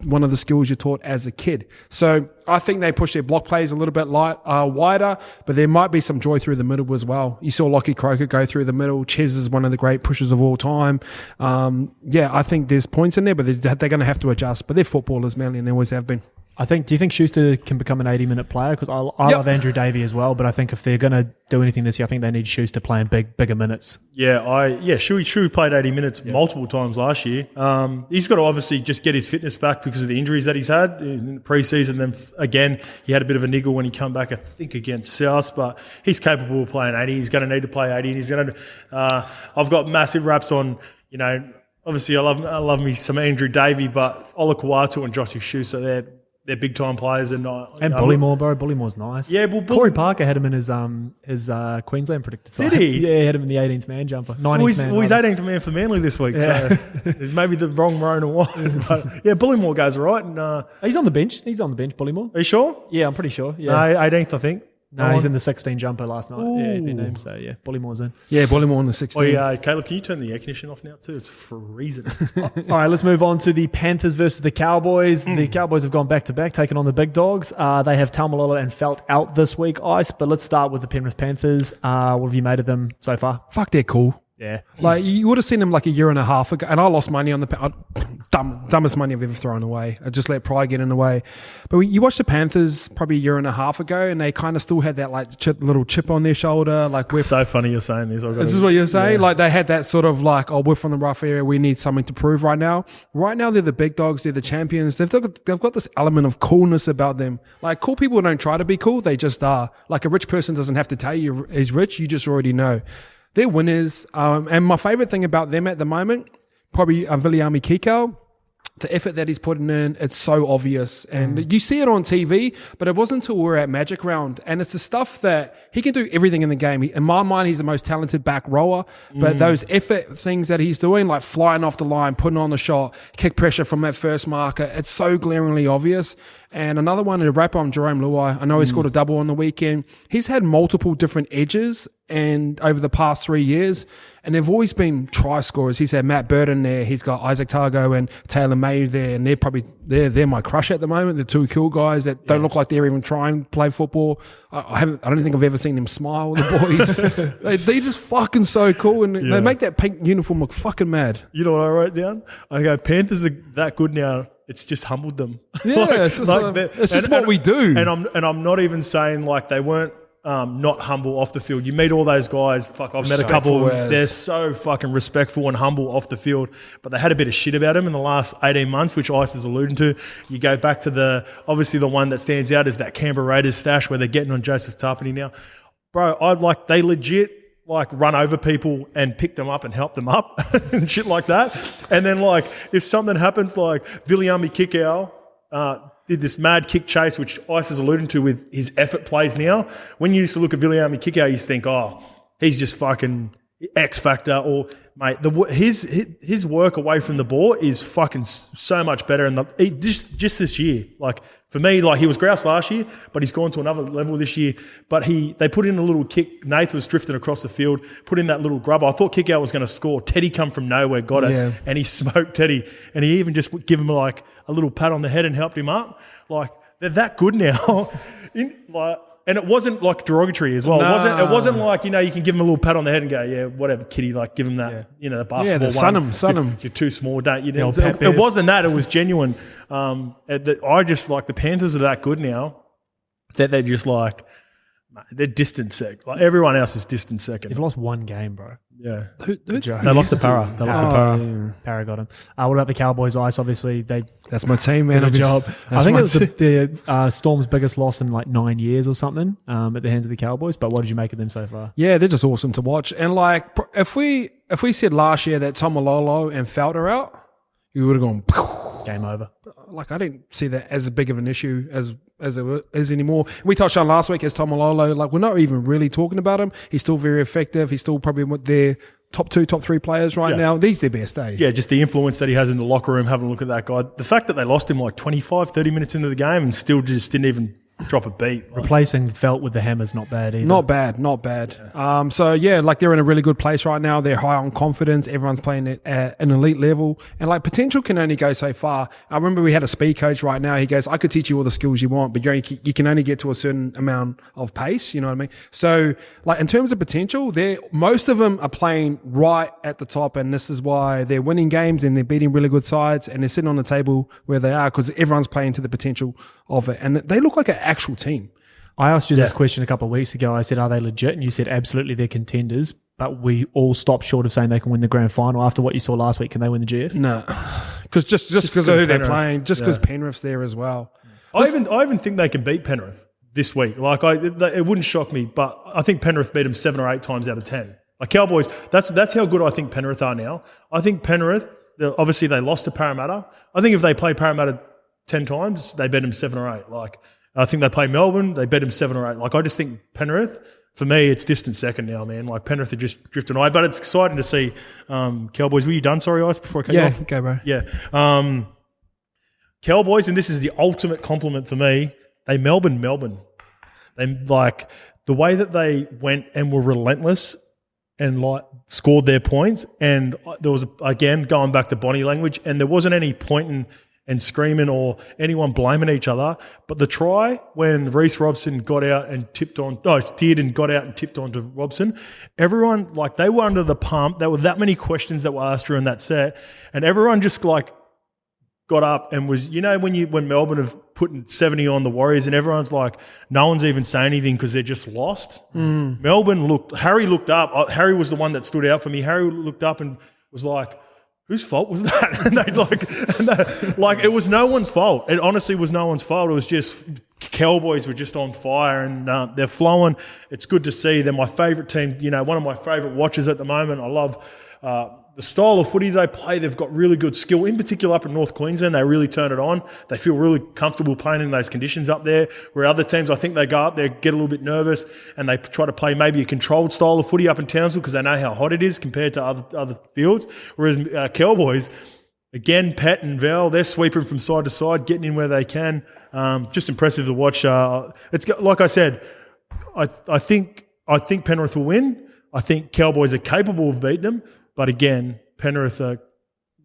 one of the skills you're taught as a kid. So I think they push their block plays a little bit wider, but there might be some joy through the middle as well. You saw Lockie Croker go through the middle. Ches is one of the great pushers of all time. I think there's points in there, but they're going to have to adjust. But they're footballers, Manly, and they always have been. Do you think Schuster can become an 80-minute player? Because I love Andrew Davey as well, but I think if they're going to do anything this year, I think they need Schuster playing bigger minutes. Shuey played 80 minutes multiple times last year. He's got to obviously just get his fitness back because of the injuries that he's had in the preseason. Then again, he had a bit of a niggle when he came back, I think, against South, but he's capable of playing 80. He's going to need to play 80, and he's going to. I've got massive raps on, obviously I love me some Andrew Davey, but Ola Kawatu and Joshua Schuster, they're big time players, and Bullymore, bro. Bullymore's nice. Yeah, well, Corey Parker had him in his Queensland predicted side. Did he? Yeah, he had him in the 18th man jumper. 19th man. He's 18th man for Manly this week, so it's maybe the wrong Rona one. But yeah, Bullymore goes all right. And, he's on the bench. Bullymore. Are you sure? Yeah, I'm pretty sure. Yeah. No, 18th, I think. No, he's in the 16 jumper last night. Ooh. Yeah, he'd been named. So yeah, Bullymore's in. Yeah, Bullymore in the 16. Oh yeah, Caleb, can you turn the air conditioning off now too? It's freezing. All right, let's move on to the Panthers versus the Cowboys. The Cowboys have gone back to back, taking on the big dogs. They have Taumalolo and Felt out this week, Ice. But let's start with the Penrith Panthers. What have you made of them so far? Fuck, they're cool. Yeah. Like, you would have seen them like a year and a half ago, and I lost money on the dumbest money I've ever thrown away. I just let pride get in the way. But you watched the Panthers probably a year and a half ago, and they kind of still had that like little chip on their shoulder. Like, it's so funny you're saying this. This is what you're saying? Yeah. Like, they had that sort of like, we're from the rough area, we need something to prove right now. Right now, they're the big dogs, they're the champions. They've got this element of coolness about them. Like, cool people don't try to be cool, they just are. Like, a rich person doesn't have to tell you he's rich, you just already know. They're winners. And my favourite thing about them at the moment, probably Viliami Kikau. The effort that he's putting in, it's so obvious. And you see it on TV, but it wasn't until we're at Magic Round. And it's the stuff that he can do everything in the game. In my mind, he's the most talented back rower. But those effort things that he's doing, like flying off the line, putting on the shot, kick pressure from that first marker, it's so glaringly obvious. And another one to wrap on Jerome Luai. I know he scored a double on the weekend. He's had multiple different edges and over the past 3 years, and they've always been try scorers. He's had Matt Burton there. He's got Isaac Targo and Taylor May there, and they're my crush at the moment. They're two cool guys that don't look like they're even trying to play football. I don't think I've ever seen them smile, the boys. they're just fucking so cool, and they make that pink uniform look fucking mad. You know what I wrote down? I go, Panthers are that good now. It's just humbled them. Yeah, it's just what we do. And I'm not even saying like they weren't not humble off the field. You meet all those guys. Fuck, I've met a couple of them. They're so fucking respectful and humble off the field. But they had a bit of shit about them in the last 18 months, which Ice is alluding to. You go back to obviously the one that stands out is that Canberra Raiders stash where they're getting on Joseph Tarpany now. Bro, they legit run over people and pick them up and help them up and shit like that. And then if something happens Viliami Kikau did this mad kick chase, which Ice is alluding to with his effort plays now. When you used to look at Viliami Kikau, you used to think, he's just fucking X factor, or mate, his work away from the ball is fucking so much better. And just this year, for me, he was grouse last year, but he's gone to another level this year. But they put in a little kick. Nath was drifting across the field, put in that little grubber. I thought Kickout was going to score. Teddy come from nowhere, got it, and he smoked Teddy. And he even just give him a little pat on the head and helped him up. They're that good now. And it wasn't derogatory as well. Nah. It wasn't you can give him a little pat on the head and go, yeah, whatever, kitty, give him that, the basketball one. Sun him. You're too small, don't you? It wasn't that. It was genuine. I just the Panthers are that good now that they're just they're distant second. Everyone else is distant second. They've lost one game, bro. Yeah. They lost to Para. Yeah. Para got him. What about the Cowboys? Ice, obviously, that's my team, man. Did a job. I think it was the Storm's biggest loss in 9 years or something at the hands of the Cowboys. But what did you make of them so far? Yeah, they're just awesome to watch. And if we said last year that Taumalolo and Felt are out, you would have gone game over. I didn't see that as big of an issue as it is anymore. We touched on last week as Taumalolo. We're not even really talking about him. He's still very effective. He's still probably their top 2, top 3 players right now. These are their best days. Yeah, just the influence that he has in the locker room, having a look at that guy. The fact that they lost him 25, 30 minutes into the game and still just didn't even drop a beat. Replacing Felt with the Hammer's not bad either. Not bad. Yeah. So, yeah, like they're in a really good place right now. They're high on confidence. Everyone's playing at an elite level. And, like, potential can only go so far. I remember we had a speed coach right now. He goes, I could teach you all the skills you want, but you can only get to a certain amount of pace. You know what I mean? So, like, in terms of potential, most of them are playing right at the top, and this is why they're winning games and they're beating really good sides, and they're sitting on the table where they are because everyone's playing to the potential of it. And they look like an actual team. I asked you this question a couple of weeks ago. I said, are they legit? And you said, absolutely, they're contenders. But we all stopped short of saying they can win the grand final. After what you saw last week, can they win the GF? No. Because just because of who they're playing, just because Penrith's there as well. I even think they can beat Penrith this week. Like, it wouldn't shock me, but I think Penrith beat them 7 or 8 times out of 10. Like, Cowboys, that's how good I think Penrith are now. I think Penrith, obviously they lost to Parramatta. I think if they play Parramatta 10 times, they beat them 7 or 8. Like, I think they play Melbourne, they beat them 7 or 8. Like, I just think Penrith, for me, it's distant second now, man. Like, Penrith are just drifting away. But it's exciting to see Cowboys. Were you done? Sorry, Ice, before I cut you off? Yeah, go, bro. Yeah. Cowboys, and this is the ultimate compliment for me, they Melbourne. They, like, the way that they went and were relentless and, like, scored their points. And there was, again, going back to body language, and there wasn't any pointing and screaming or anyone blaming each other. But the try when Reece Robson got out and tipped on, steered and got out and tipped onto Robson, everyone, like, they were under the pump. There were that many questions that were asked during that set, and everyone just, like, got up and was, you know, when Melbourne have put 70 on the Warriors and everyone's like, no one's even saying anything because they're just lost. Melbourne Harry looked up. Harry was the one that stood out for me. Harry looked up and was like, whose fault was that? And it was no one's fault. It honestly was no one's fault. It was just Cowboys were just on fire and they're flowing. It's good to see. They're my favourite team. You know, one of my favourite watches at the moment. I love the style of footy they play. They've got really good skill, in particular up in North Queensland. They really turn it on. They feel really comfortable playing in those conditions up there, where other teams, I think they go up there, get a little bit nervous, and they try to play maybe a controlled style of footy up in Townsville because they know how hot it is compared to other fields. Whereas Cowboys, again, Pat and Val, they're sweeping from side to side, getting in where they can. Just impressive to watch. It's like I said, I think Penrith will win. I think Cowboys are capable of beating them. But again, Penrith are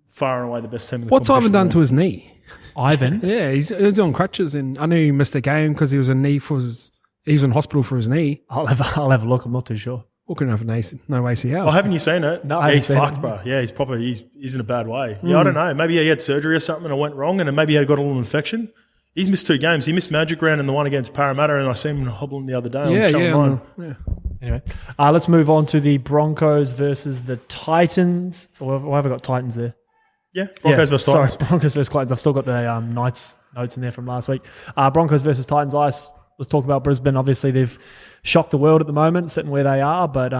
far and away the best team in the competition. What's Ivan done to his knee? Ivan? Yeah, he's on crutches, and I knew he missed the game because he was in hospital for his knee. I'll have a look. I'm not too sure. Walking over no ACL. Oh, haven't you seen it? No, he's fucked, bro. Yeah, he's in a bad way. Yeah, I don't know. Maybe he had surgery or something and it went wrong, and then maybe he had got a little infection. He's missed 2 games. He missed Magic Round and the one against Parramatta, and I seen him hobbling the other day on Channel 9. Anyway, let's move on to the Broncos versus the Titans. Or why have I got Titans there? Yeah, Broncos versus Titans. Sorry, Broncos versus Titans. I've still got the Knights notes in there from last week. Broncos versus Titans. Let's talk about Brisbane. Obviously, they've shocked the world at the moment, sitting where they are, but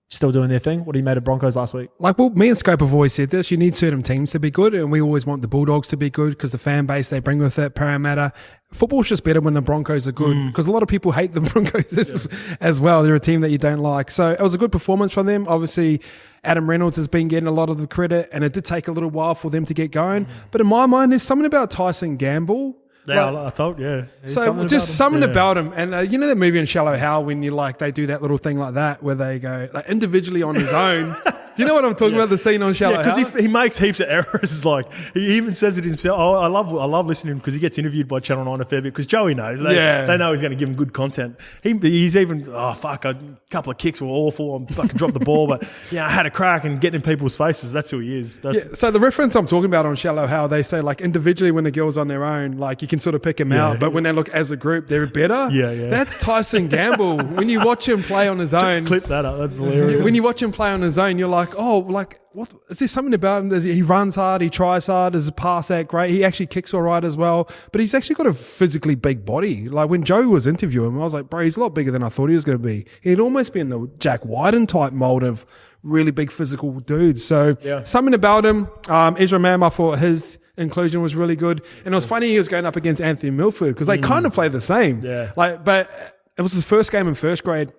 still doing their thing. What do you made of Broncos last week? Like, well, me and Scope have always said this. You need certain teams to be good, and we always want the Bulldogs to be good because the fan base they bring with it, Parramatta. Football's just better when the Broncos are good because a lot of people hate the Broncos as well. They're a team that you don't like. So it was a good performance from them. Obviously, Adam Reynolds has been getting a lot of the credit, and it did take a little while for them to get going. But in my mind, there's something about Tyson Gamble. Yeah, I thought, yeah. So just something about him. And you know that movie in Shallow Hal when you they do that little thing like that where they go like individually on his own. Do you know what I'm talking about? The scene on Shallow Hal? Because he makes heaps of errors. Like he even says it himself. Oh, I love listening to him because he gets interviewed by Channel 9 a fair bit because Joey knows. They know he's going to give him good content. He's even, a couple of kicks were awful. I fucking dropped the ball. But I had a crack and getting in people's faces. That's who he is. So the reference I'm talking about on Shallow Hal, they say like individually when the girl's on their own, like you can sort of pick him out. But when they look as a group, they're better. Yeah. That's Tyson Gamble. When you watch him play on his own. Clip that up. That's hilarious. When you watch him play on his own, you're like, what is there something about him? He runs hard, he tries hard, his pass out great, he actually kicks all right as well, but he's actually got a physically big body. Like when Joe was interviewing him, I was like, bro, he's a lot bigger than I thought he was going to be. He'd almost be in the Jack Wyden type mold of really big physical dudes. So something about him. Ezra Mam, I thought his inclusion was really good, and it was funny he was going up against Anthony Milford because they kind of play the same. Yeah. But it was his first game in first grade.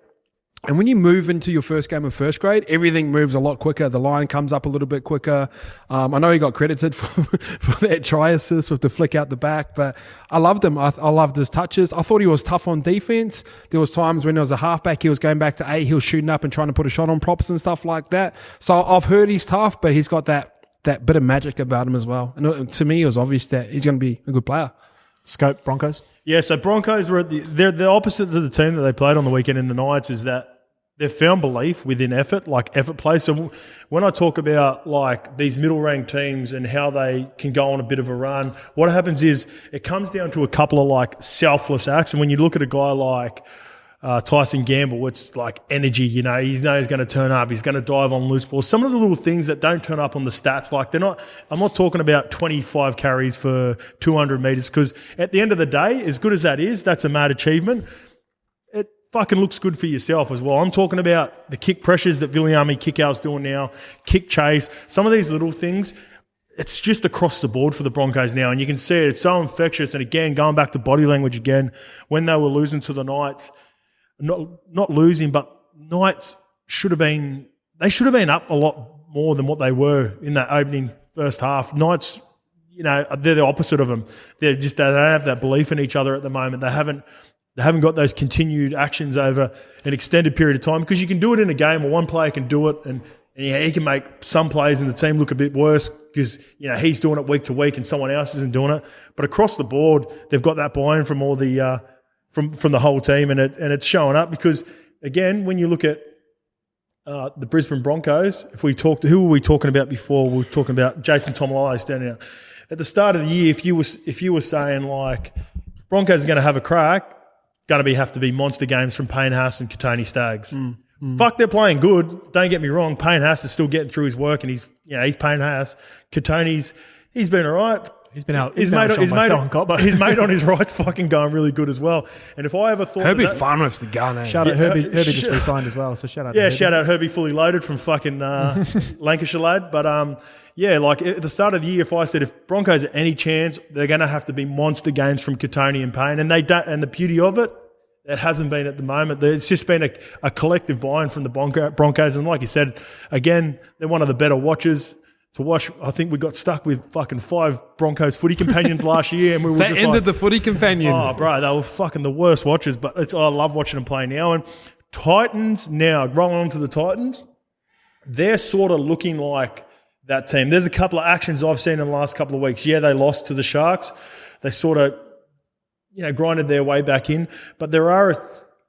And when you move into your first game of first grade, everything moves a lot quicker. The line comes up a little bit quicker. I know he got credited for that try assist with the flick out the back, but I loved him. I loved his touches. I thought he was tough on defense. There was times when there was a halfback, he was going back to A, he was shooting up and trying to put a shot on props and stuff like that. So I've heard he's tough, but he's got that bit of magic about him as well. And to me, it was obvious that he's going to be a good player. Scope, Broncos? Yeah, so Broncos were they're the opposite of the team that they played on the weekend in the Knights is that they've found belief within effort, like effort play. So when I talk about like these middle-ranked teams and how they can go on a bit of a run, what happens is it comes down to a couple of like selfless acts. And when you look at a guy like Tyson Gamble, it's like energy, you know he's going to turn up, he's going to dive on loose balls. Some of the little things that don't turn up on the stats, like I'm not talking about 25 carries for 200 metres, because at the end of the day, as good as that is, that's a mad achievement. It fucking looks good for yourself as well. I'm talking about the kick pressures that Viliami Kickout's doing now, kick chase, some of these little things. It's just across the board for the Broncos now, and you can see it. It's so infectious. And again, going back to body language again, when they were losing to the Knights, not losing, but Knights should have been up a lot more than what they were in that opening first half. Knights, you know, they're the opposite of them. They don't have that belief in each other at the moment. They haven't got those continued actions over an extended period of time, because you can do it in a game where one player can do it and he can make some players in the team look a bit worse because, you know, he's doing it week to week and someone else isn't doing it. But across the board, they've got that buy-in from all the from the whole team, and it's showing up because, again, when you look at the Brisbane Broncos, who were we talking about before? We were talking about Jason Tomolai standing out. At the start of the year, if you were saying like Broncos are going to have a crack, going to have to be monster games from Payne Haas and Katoni Staggs. Fuck, they're playing good. Don't get me wrong. Payne Haas is still getting through his work, and he's Payne Haas. Katoni's he's been all right. He's been out. His mate on his right's fucking going really good as well. And if I ever thought Herbie Farnworth's the gun, shout out Herbie just re-signed as well. So shout out. Yeah, shout out Herbie fully loaded from fucking Lancashire lad. But yeah, like at the start of the year, if I said if Broncos are any chance, they're going to have to be monster games from Katoni and Payne, and they don't. And the beauty of it hasn't been at the moment. It's just been a collective buy-in from the Broncos, and like you said, again, they're one of the better watchers to watch. I think we got stuck with fucking 5 Broncos footy companions last year, and we were just ended the footy companion. Oh, bro, they were fucking the worst watchers. But I love watching them play now. And Titans now, rolling on to the Titans, they're sort of looking like that team. There's a couple of actions I've seen in the last couple of weeks. Yeah, they lost to the Sharks. They sort of, grinded their way back in. But there are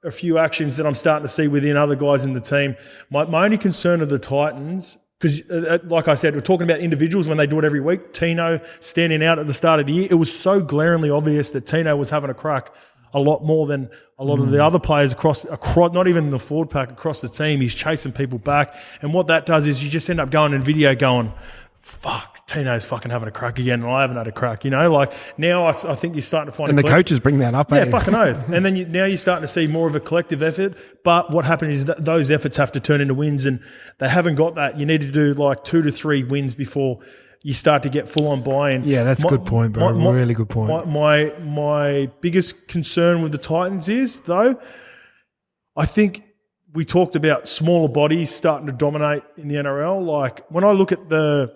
a few actions that I'm starting to see within other guys in the team. My only concern of the Titans, because like I said, we're talking about individuals when they do it every week. Tino standing out at the start of the year. It was so glaringly obvious that Tino was having a crack a lot more than a lot of the other players across, not even the forward pack, across the team. He's chasing people back. And what that does is you just end up going in video going, fuck, Tino's fucking having a crack again, and I haven't had a crack. Like now I think you're starting to find. And the coaches bring that up. Yeah, fucking oath. And then now you're starting to see more of a collective effort. But what happened is that those efforts have to turn into wins, and they haven't got that. You need to do like 2 to 3 wins before you start to get full on buy-in. Yeah, that's a good point, bro. Really good point. My biggest concern with the Titans is, though, I think we talked about smaller bodies starting to dominate in the NRL. Like when I look at the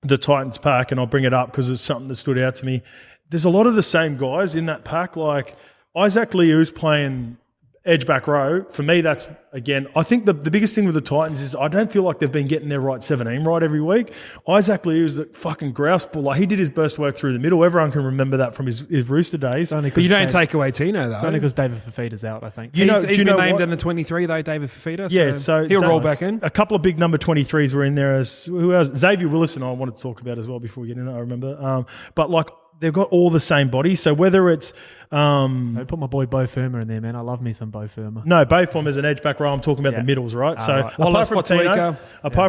Titans pack, and I'll bring it up because it's something that stood out to me, there's a lot of the same guys in that pack. Like Isaac Liu's playing edge back row. For me, that's, again, I think the biggest thing with the Titans is I don't feel like they've been getting their right 17 right every week. Isaac Liu's the fucking grouse ball. Like he did his best work through the middle. Everyone can remember that from his Rooster days. But you don't take away Tino, though. It's only because David Fafita's out, I think. He's been named in the 23, though, David Fafita. Yeah, so he'll roll back in. A couple of big number 23s were in there. Who else? Xavier Willison I wanted to talk about as well before we get in there, I remember. But like, they've got all the same body. So whether it's... I put my boy Bo Firma in there, man. I love me some Bo Firma. No, Bo Firma is an edge back row. I'm talking about the middles, right? Apart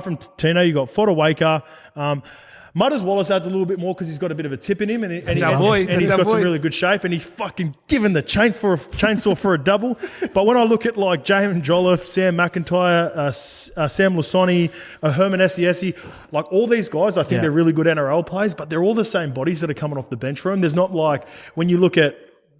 from Tino, you got Fodawaker. Mudders Wallace adds a little bit more because he's got a bit of a tip in him, and he's got some really good shape, and he's fucking given the chainsaw for a double. But when I look at like Jamin Jolliffe, Sam McIntyre, Sam Lasoni, Herman Esiesi, like all these guys, I think they're really good NRL players, but they're all the same bodies that are coming off the bench for them. There's not like when you look at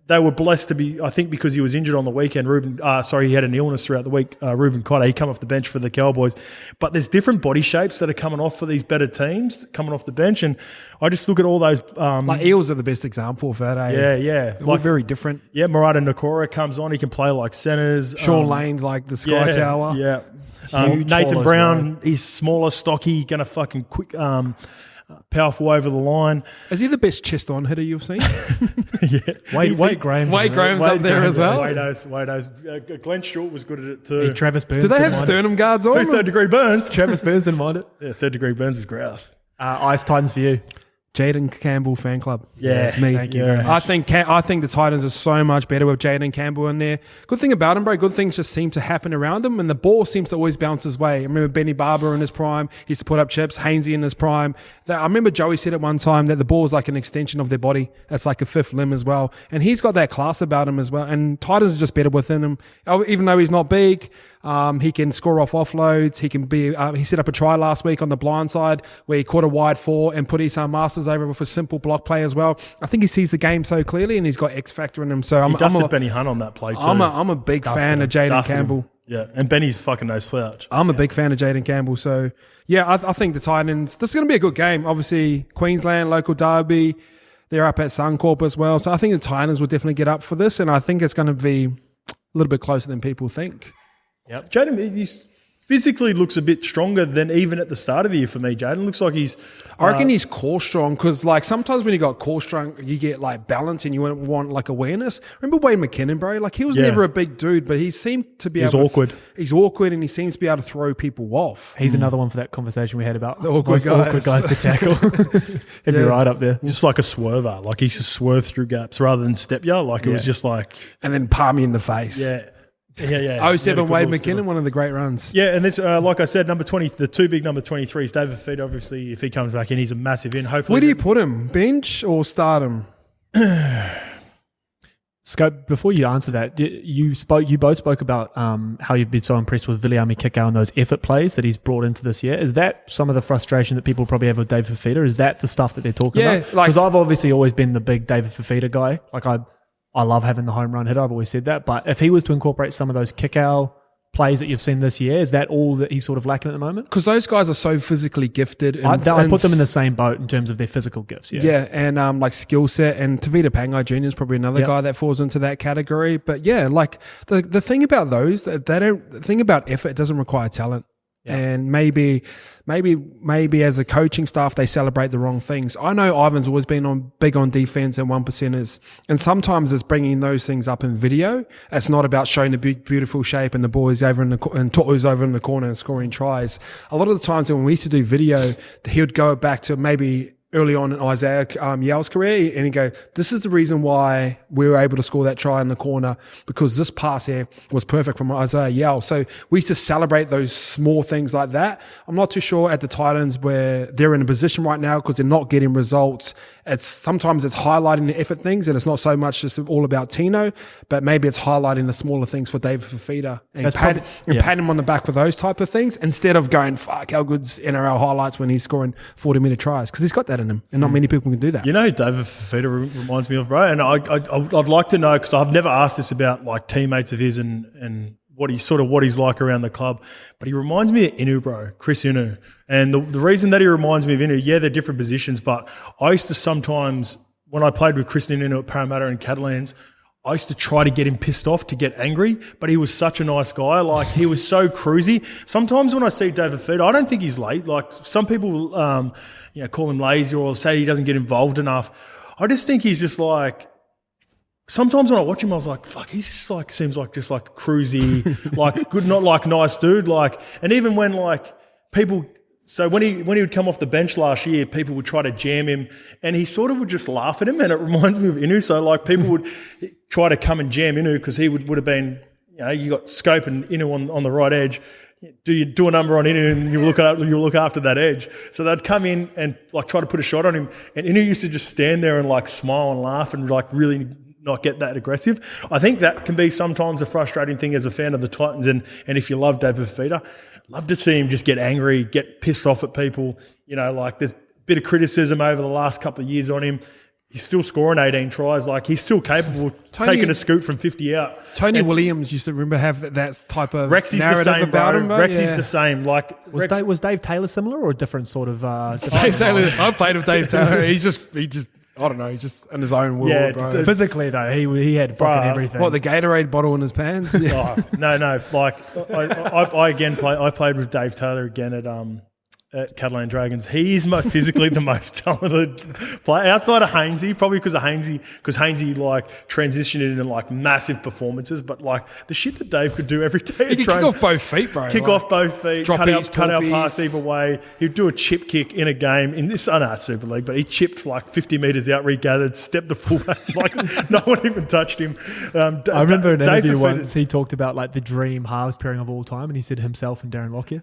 they were blessed to be, I think because he was injured on the weekend, he had an illness throughout the week, Reuben Cotter, he come off the bench for the Cowboys. But there's different body shapes that are coming off for these better teams, coming off the bench. And I just look at all those... like Eels are the best example of that, eh? Yeah. Like very different. Yeah, Murata Nakora comes on, he can play like centres. Sean Lane's like the Sky Tower. Yeah. Huge, Nathan tall Brown, he's smaller, stocky, going to fucking quick... powerful over the line. Is he the best chest on hitter you've seen? Yeah. Wade Graham. Wade Graham's up there as well. Wade's. Glenn Stewart was good at it too. Travis Burns. Do they have sternum guards on? Third degree burns. Travis Burns didn't mind it. Yeah, third degree burns is grouse. Ice Titans for you. Jaden Campbell fan club. Yeah, me. Thank you very much. I think the Titans are so much better with Jaden Campbell in there. Good thing about him, bro. Good things just seem to happen around him, and the ball seems to always bounce his way. I remember Benny Barber in his prime. He used to put up chips. Hainsey in his prime. I remember Joey said at one time that the ball is like an extension of their body. It's like a fifth limb as well, and he's got that class about him as well. And Titans are just better within him, even though he's not big. He can score off offloads. He can be. He set up a try last week on the blind side where he caught a wide 4 and put Isan Masters over with a simple block play as well. I think he sees the game so clearly, and he's got X factor in him. So He dusted Benny Hunt on that play too. I'm a big fan of Jaden Campbell. Yeah, and Benny's fucking no slouch. I'm a big fan of Jaden Campbell. So yeah, I think the Titans. This is going to be a good game. Obviously, Queensland local derby. They're up at Suncorp as well. So I think the Titans will definitely get up for this, and I think it's going to be a little bit closer than people think. Yep. Jaden, he's physically looks a bit stronger than even at the start of the year for me. Jaden looks like he's... I reckon he's core strong because like sometimes when you got core strong, you get like balance and you want like awareness. Remember Wayne McKinnon, bro? Like he was never a big dude, but he seemed to be able awkward. He's awkward and he seems to be able to throw people off. He's another one for that conversation we had about the awkward guys to tackle. He'd be right up there. Just like a swerver. Like he should swerve through gaps rather than step you. Like it was just like... And then palm you in the face. Yeah. Yeah. 07 Wade McKinnon, one of the great runs. Yeah, and this, like I said, number 20, the two big number 23s, David Fafita, obviously, if he comes back in, he's a massive in. Hopefully, where do you put him? Bench or start him? Scope, before you answer that, you both spoke about how you've been so impressed with Viliami Kikau and those effort plays that he's brought into this year. Is that some of the frustration that people probably have with David Fafita? Is that the stuff that they're talking about? Because I've obviously always been the big David Fafita guy. Like I love having the home run hitter. I've always said that. But if he was to incorporate some of those kick-out plays that you've seen this year, is that all that he's sort of lacking at the moment? Because those guys are so physically gifted. I put them in the same boat in terms of their physical gifts. Yeah, and like skill set. And Tavita Pangai Jr. is probably another guy that falls into that category. But yeah, like the thing about those, the thing about effort, it doesn't require talent. Yeah. And maybe as a coaching staff, they celebrate the wrong things. I know Ivan's always been big on defense and 1%ers. And sometimes it's bringing those things up in video. It's not about showing the beautiful shape and the boys over in and Toto's over in the corner and scoring tries. A lot of the times when we used to do video, he would go back to maybe early on in Isaiah Yale's career, and he'd go, this is the reason why we were able to score that try in the corner, because this pass here was perfect from Isaiah Yale. So we used to celebrate those small things like that. I'm not too sure at the Titans where they're in a position right now because they're not getting results. Sometimes it's highlighting the effort things, and it's not so much just all about Tino, but maybe it's highlighting the smaller things for David Fafita and pat him on the back for those type of things instead of going, fuck, how good's NRL highlights when he's scoring 40-minute tries, because he's got that in him, and not many people can do that. You know, David Fafita reminds me of, bro, and I'd like to know, because I've never asked this about like teammates of his and what he's like around the club, but he reminds me of Inu, bro, Chris Inu. And the reason that he reminds me of Inu, they're different positions, but I used to sometimes, when I played with Chris Inu at Parramatta and Catalans, I used to try to get him pissed off, to get angry, but he was such a nice guy. Like, he was so cruisy. Sometimes when I see David Fafita, I don't think he's late. Like, some people, call him lazy or say he doesn't get involved enough. I just think he's just like, sometimes when I watch him, I was like, fuck, he's just like, seems like just like cruisy, like good, not like nice dude. Like, and even when like people, so when he would come off the bench last year, people would try to jam him, and he sort of would just laugh at him, and it reminds me of Inu. So like people would try to come and jam Inu, because he would have been, you got Scope and Inu on the right edge. Do a number on Inu, and you look after that edge. So they'd come in and like try to put a shot on him, and Inu used to just stand there and like smile and laugh and like really not get that aggressive. I think that can be sometimes a frustrating thing as a fan of the Titans, and if you love David Fafita, love to see him just get angry, get pissed off at people. Like there's a bit of criticism over the last couple of years on him. he's still scoring 18 tries. Like, he's still capable of taking a scoot from 50 out. Tony Williams used to remember have that type of Rexy's narrative the same, about bro. him. Bro. Rexy's the same. Like, Was Dave Taylor similar or a different sort of? Dave Taylor. I played with Dave Taylor. He just. I don't know. He's just in his own world, Yeah, bro. Physically though, he had fucking everything. What, the Gatorade bottle in his pants? Yeah. No. Like, I played with Dave Taylor again at Catalan Dragons. He's physically the most talented player outside of Hainsey, probably because Hainsey like transitioned into like massive performances. But like the shit that Dave could do every day, He could kick off both feet, bro. Kick off both feet, cut out torpies. pass either way. He'd do a chip kick in a game in this, I know it's Super League, but he chipped like 50 metres out, regathered, stepped the fullback, like no one even touched him. I remember in an interview once he talked about like the dream halves pairing of all time, and he said himself and Darren Lockyer.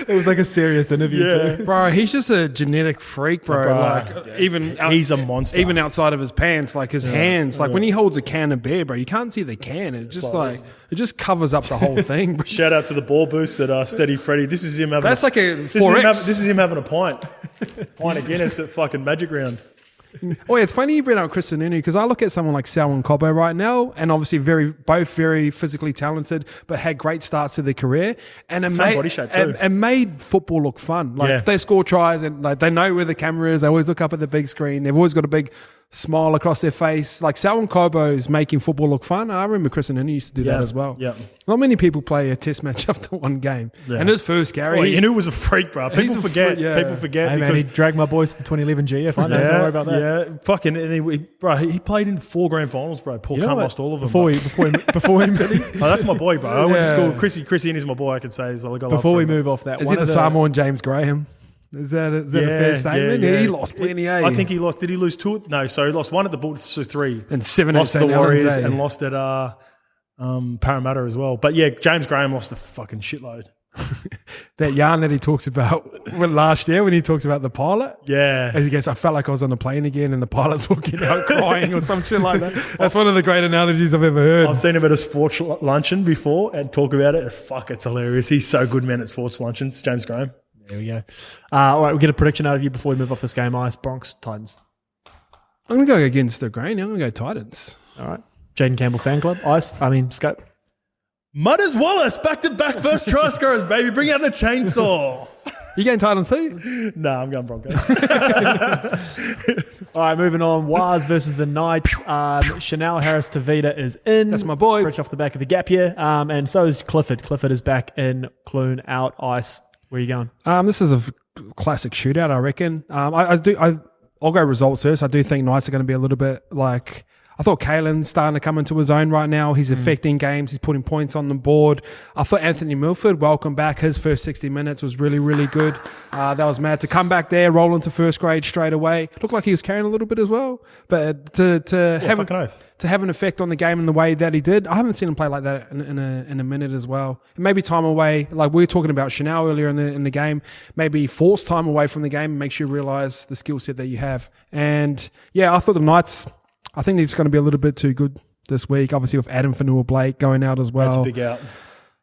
It was like a serious interview too. Bro, he's just a genetic freak, bro. He's a monster. Even outside of his pants, like his hands. Like when he holds a can of beer, bro, you can't see the can. It just it just covers up the whole thing. Bro. Shout out to the ball boost at Steady Freddy. This is him having That's like a 4X. This is him having a pint. Pint of Guinness at fucking Magic Round. Oh, yeah, it's funny you bring up Chris Nunu because I look at someone like Sal and Cobbo right now, and obviously both very physically talented, but had great starts to their career, and body shape too. And made football look fun. Like they score tries, and like they know where the camera is. They always look up at the big screen. They've always got a big smile across their face. Like Sal and Cobbo's making football look fun. I remember Chris and Nunu used to do that as well. Yeah. Not many people play a test match after one game. Yeah. And his first Gary. Inu was a freak, bro. People forget. People forget. Hey, man, he dragged my boys to the 2011 GF. I know. Don't worry about that. Yeah, fucking. And he played in 4 grand finals, bro. Paul Cunt lost all of them. Before him, oh, that's my boy, bro. I went to school. Chrissy Ian is my boy. I could say. Before we move off that, is it the Samoan James Graham? Is that a fair statement? Yeah. He lost plenty, I think he lost. Did he lose 2? No, so he lost 1 at the Bulls, so 3. And 7 lost at the Warriors St. and lost at Parramatta as well. But yeah, James Graham lost a fucking shitload. That yarn that he talks about last year when he talks about the pilot. Yeah. As he goes, I felt like I was on the plane again and the pilot's walking out crying or some shit like that. That's one of the great analogies I've ever heard. I've seen him at a sports luncheon before and talk about it. Fuck, it's hilarious. He's so good, man, at sports luncheons, James Graham. There we go. All right, we'll get a prediction out of you before we move off this game. Ice, Bronx, Titans. I'm going to go against the grain. I'm going to go Titans. All right. Jaden Campbell fan club. Scope. Mudders Wallace, back-to-back first try scorers, baby. Bring out the chainsaw. You going Titans too? No, I'm going Broncos. All right, moving on. Waz versus the Knights. Chanel Harris-Tavita is in. That's my boy. Fresh off the back of the gap here. And so is Clifford. Clifford is back in. Clune out. Ice. Where are you going? This is a classic shootout, I reckon. I'll go results first. I do think Knights are going to be a little bit like... I thought Kalen's starting to come into his own right now. He's affecting games. He's putting points on the board. I thought Anthony Milford, welcome back. His first 60 minutes was really, really good. That was mad. To come back there, roll into first grade straight away. Looked like he was carrying a little bit as well. But to have an effect on the game in the way that he did, I haven't seen him play like that in a minute as well. Maybe time away. Like we were talking about Chanel earlier in the game. Maybe force time away from the game and makes you realise the skill set that you have. And yeah, I thought the Knights... I think it's going to be a little bit too good this week. Obviously, with Adam Fanua-Blake going out as well. That's a big out.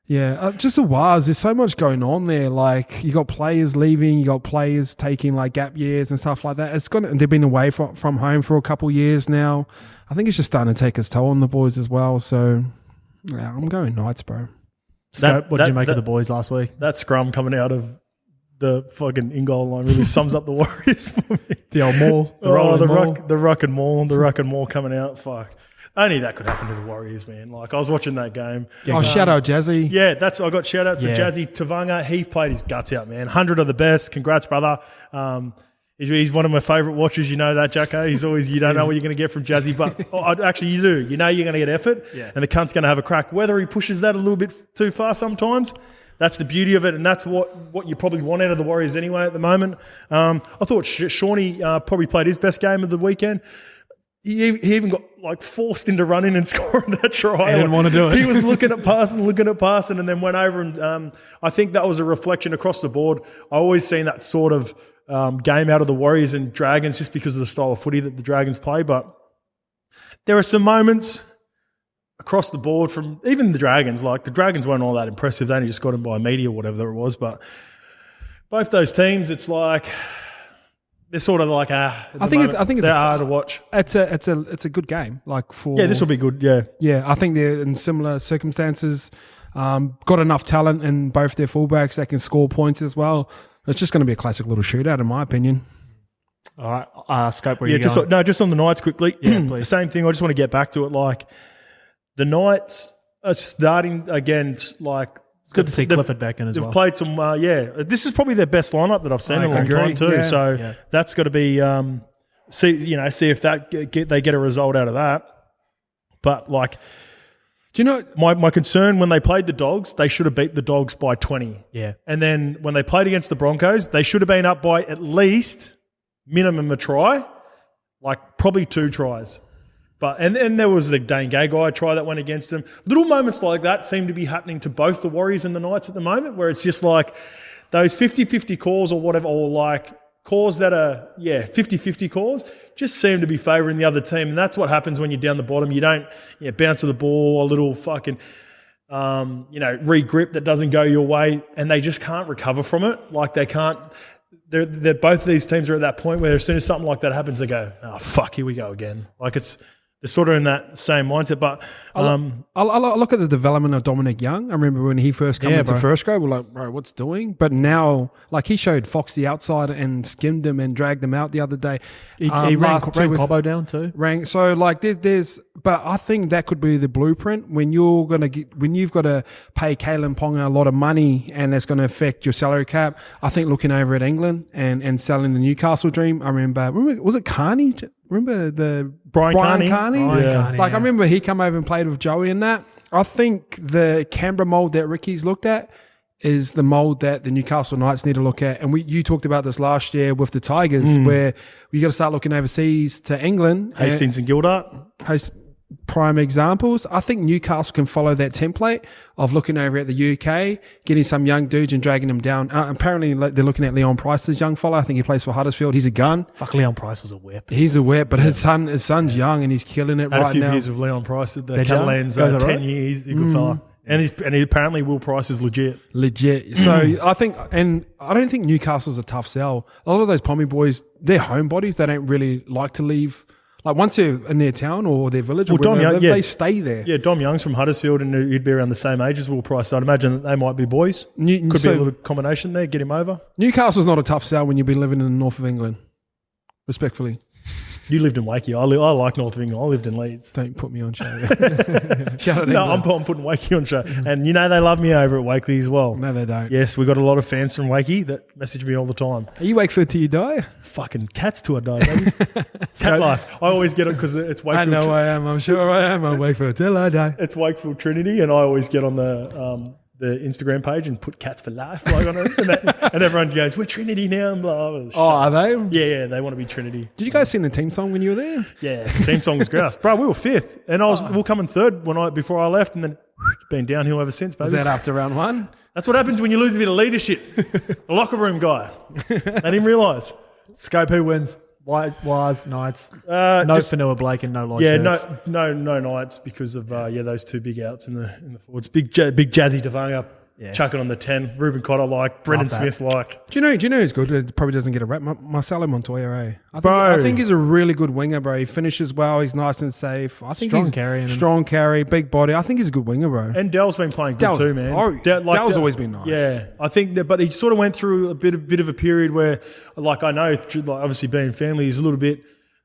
Yeah, just a while. There's so much going on there. Like you got players leaving, you got players taking like gap years and stuff like that. They've been away from home for a couple of years now. I think it's just starting to take its toll on the boys as well. So yeah, I'm going Knights, bro. Scope, what did you make of the boys last week? That scrum coming out of the fucking in-goal line really sums up the Warriors for me. The old maul. The ruck and maul coming out. Fuck. Only that could happen to the Warriors, man. Like, I was watching that game. Shout out Jazzy. Yeah, I got shout out to Jazzy Tavanga. He played his guts out, man. 100 of the best. Congrats, brother. He's one of my favourite watchers. You know that, Jacko. He's always, you don't know what you're going to get from Jazzy, but actually you do. You know you're going to get effort, and the cunt's going to have a crack. Whether he pushes that a little bit too far sometimes, that's the beauty of it, and that's what you probably want out of the Warriors anyway at the moment. I thought Shawnee probably played his best game of the weekend. He even got like forced into running and scoring that try. He didn't want to do it. He was looking at passing, and then went over and I think that was a reflection across the board. I always seen that sort of game out of the Warriors and Dragons just because of the style of footy that the Dragons play. But there are some moments across the board from even the Dragons. Like the Dragons weren't all that impressive. They only just got them by media or whatever it was. But both those teams, it's like they're sort of like I think it's they're hard to watch. It's a good game. Like for Yeah, this will be good. Yeah. I think they're in similar circumstances. Got enough talent in both their fullbacks that can score points as well. It's just going to be a classic little shootout, in my opinion. All right, Scope, where you going? Just on the Knights quickly. Yeah, the please. same thing. I just want to get back to it. Like the Knights are starting against like. It's good to see Clifford back in as well. They've played some. This is probably their best lineup that I've seen in a long time too. Yeah. So that's got to be see if they get a result out of that. But like. Do you know my concern when they played the Dogs, they should have beat the Dogs by 20. Yeah. And then when they played against the Broncos, they should have been up by at least minimum a try, like probably 2 tries. But and there was the Dane Gay guy try that went against them. Little moments like that seem to be happening to both the Warriors and the Knights at the moment, where it's just like those 50-50 calls or whatever, or like calls that are 50-50 calls just seem to be favouring the other team. And that's what happens when you're down the bottom. You don't bounce of the ball, a little fucking, re-grip that doesn't go your way, and they just can't recover from it. Like they can't, they're both of these teams are at that point where as soon as something like that happens, they go, oh, fuck, here we go again. Like they're sort of in that same mindset. But I look at the development of Dominic Young. I remember when he first came into first grade, we're like, bro, what's doing? But now, like he showed Fox the outside and skimmed him and dragged him out the other day. He ran Cobbo down too. So like but I think that could be the blueprint when you've got to pay Kalen Ponga a lot of money and that's going to affect your salary cap. I think looking over at England and selling the Newcastle dream. I remember was it Carney? Remember the Brian Carney? Carney, I remember he come over and played with Joey and that. I think the Canberra mould that Ricky's looked at is the mould that the Newcastle Knights need to look at. And you talked about this last year with the Tigers where you got to start looking overseas to England. Hastings and Gildart. Prime examples. I think Newcastle can follow that template of looking over at the UK, getting some young dudes and dragging them down. Apparently, they're looking at Leon Price's young fella. I think he plays for Huddersfield. He's a gun. Fuck, Leon Price was a whip. He's a whip, but his son's young and he's killing it right now. Had a few years of Leon Price at the Catalans. 10 years. He's a good fella. And apparently Will Price is legit. So I don't think Newcastle's a tough sell. A lot of those Pommy boys, they're homebodies. They don't really like to leave. Like once they're in their town or their village, they stay there. Yeah, Dom Young's from Huddersfield and he'd be around the same age as Will Price. So I'd imagine that they might be boys. Could be a little combination there, get him over. Newcastle's not a tough sell when you've been living in the north of England, respectfully. You lived in Wakey. I like North of England. I lived in Leeds. Don't put me on show. I'm putting Wakey on show. And they love me over at Wakely as well. No, they don't. Yes, we got a lot of fans from Wakey that message me all the time. Are you Wakefield till you die? Fucking cats till I die, baby. Cat life. I always get it because it's Wakefield. I know I am. I'm sure I am. I'm Wakefield till I die. It's Wakefield Trinity, and I always get on the Instagram page and put Cats for Life like on it, and everyone goes, "We're Trinity now." And blah, blah, oh, are they? Yeah, they want to be Trinity. Did you guys sing the team song when you were there? Yeah, the team song was grouse, bro. We were 5th, and we were coming 3rd before I left, and then been downhill ever since. Baby. Was that after round 1? That's what happens when you lose a bit of leadership. The locker room guy. They didn't realise. Scope, who wins? Wise, Knights. No Fanua Blake and no Lloyd. Yeah, no Knights because of those 2 big outs in the forwards. Big Jazzy Tavanga. Yeah. Chucking on the 10. Ruben Cotter Brendan Smith Do you know who's good? It probably doesn't get a rap. Marcelo Montoya, I think he's a really good winger, bro. He finishes well. He's nice and safe. I think strong carry, big body. I think he's a good winger, bro. And Dell's been playing good too, man. Dell's always been nice. Yeah, I think that, but he sort of went through a bit of a period where, I know, obviously being family, he's a little bit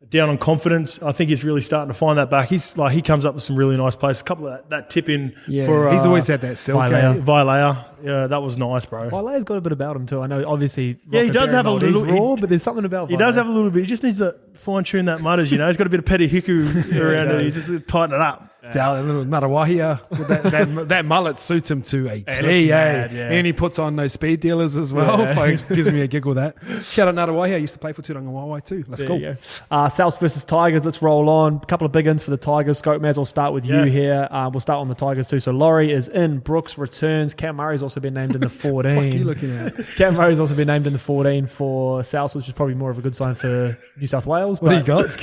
down on confidence. I think he's really starting to find that back. He comes up with some really nice plays. A couple of that tip in for he's always had that silk. Vilea. Yeah, that was nice, bro. Vilea's got a bit about him too. I know, obviously. Yeah, he does have a little raw, but there's something about. He does have a little bit. He just needs to fine tune that mutters. He's got a bit of petty hiku around it. He just tighten it up. That little Marawahia, that mullet suits him to a T. And he puts on those speed dealers as well. Yeah. Gives me a giggle. That shout out Marawahia. I used to play for Turangi Wawa too. Let's go. Souths versus Tigers. Let's roll on. A couple of big ins for the Tigers. Scope, may as well start with you here. We'll start on the Tigers too. So Laurie is in. Brooks returns. Cam Murray's also been named in the 14. What are you looking at? Cam Murray's also been named in the 14 for Souths, which is probably more of a good sign for New South Wales. What do you got?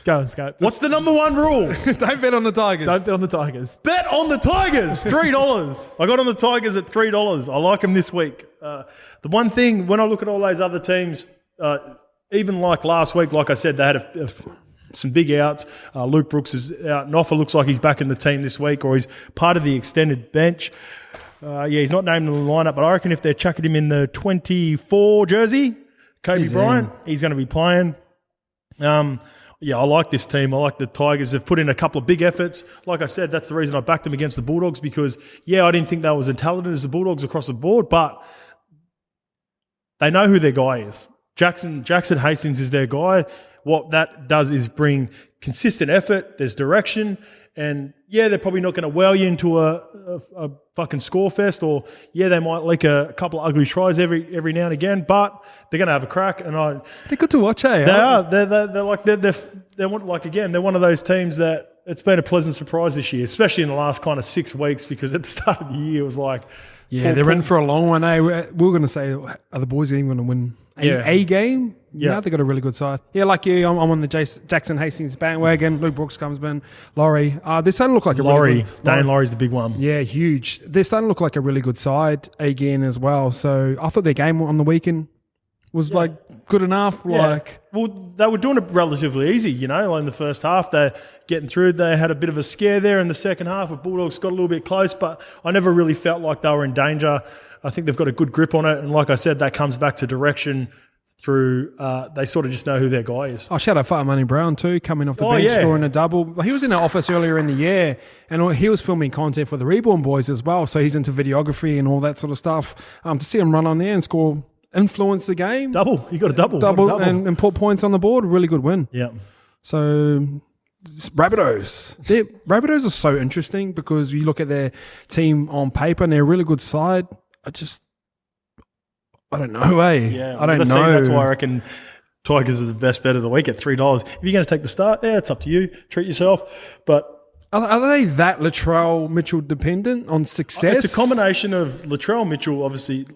Go on, Scope. What's the number 1 rule? Don't bet on the Tigers. Don't bet on the Tigers. Bet on the Tigers. $3. I got on the Tigers at $3. I like them this week. The one thing, when I look at all those other teams, even like last week, like I said, they had some big outs. Luke Brooks is out. Noffa looks like he's back in the team this week, or he's part of the extended bench. He's not named in the lineup, but I reckon if they're chucking him in the 24 jersey, Kobe Bryant, he's going to be playing. I like this team. I like the Tigers. They've put in a couple of big efforts. Like I said, that's the reason I backed them against the Bulldogs because, I didn't think they were as talented as the Bulldogs across the board, but they know who their guy is. Jackson Hastings is their guy. What that does is bring consistent effort. There's direction. And, they're probably not going to wow you into a fucking score fest or, they might leak a couple of ugly tries every now and again, but they're going to have a crack. And they're good to watch, eh? They are. They're one of those teams that it's been a pleasant surprise this year, especially in the last kind of 6 weeks because at the start of the year it was like... Yeah, they're in for a long one, eh? We were going to say, are the boys even going to win a game? Yeah. No, they've got a really good side. Yeah, like you, I'm on the Jackson Hastings bandwagon. Luke Brooks comes in. Laurie. They're starting to look like a really good... Dane Laurie's the big one. Yeah, huge. They're starting to look like a really good side again as well. So I thought their game on the weekend was good enough. Yeah. They were doing it relatively easy, in the first half. They're getting through. They had a bit of a scare there in the second half. The Bulldogs got a little bit close, but I never really felt like they were in danger. I think they've got a good grip on it. And like I said, that comes back to direction through they sort of just know who their guy is. Oh, shout out Fat Money Brown too, coming off the bench, scoring a double. He was in our office earlier in the year and he was filming content for the Reborn Boys as well. So he's into videography and all that sort of stuff. To see him run on there and score, influence the game. He got a double. And put points on the board. Really good win. Yeah. So Rabbitohs. Rabbitohs are so interesting because you look at their team on paper and they're a really good side. I don't know, eh? Yeah, I don't know. That's why I reckon Tigers are the best bet of the week at $3. If you're going to take the start, it's up to you. Treat yourself. But are they that Latrell Mitchell dependent on success? It's a combination of Latrell Mitchell, obviously.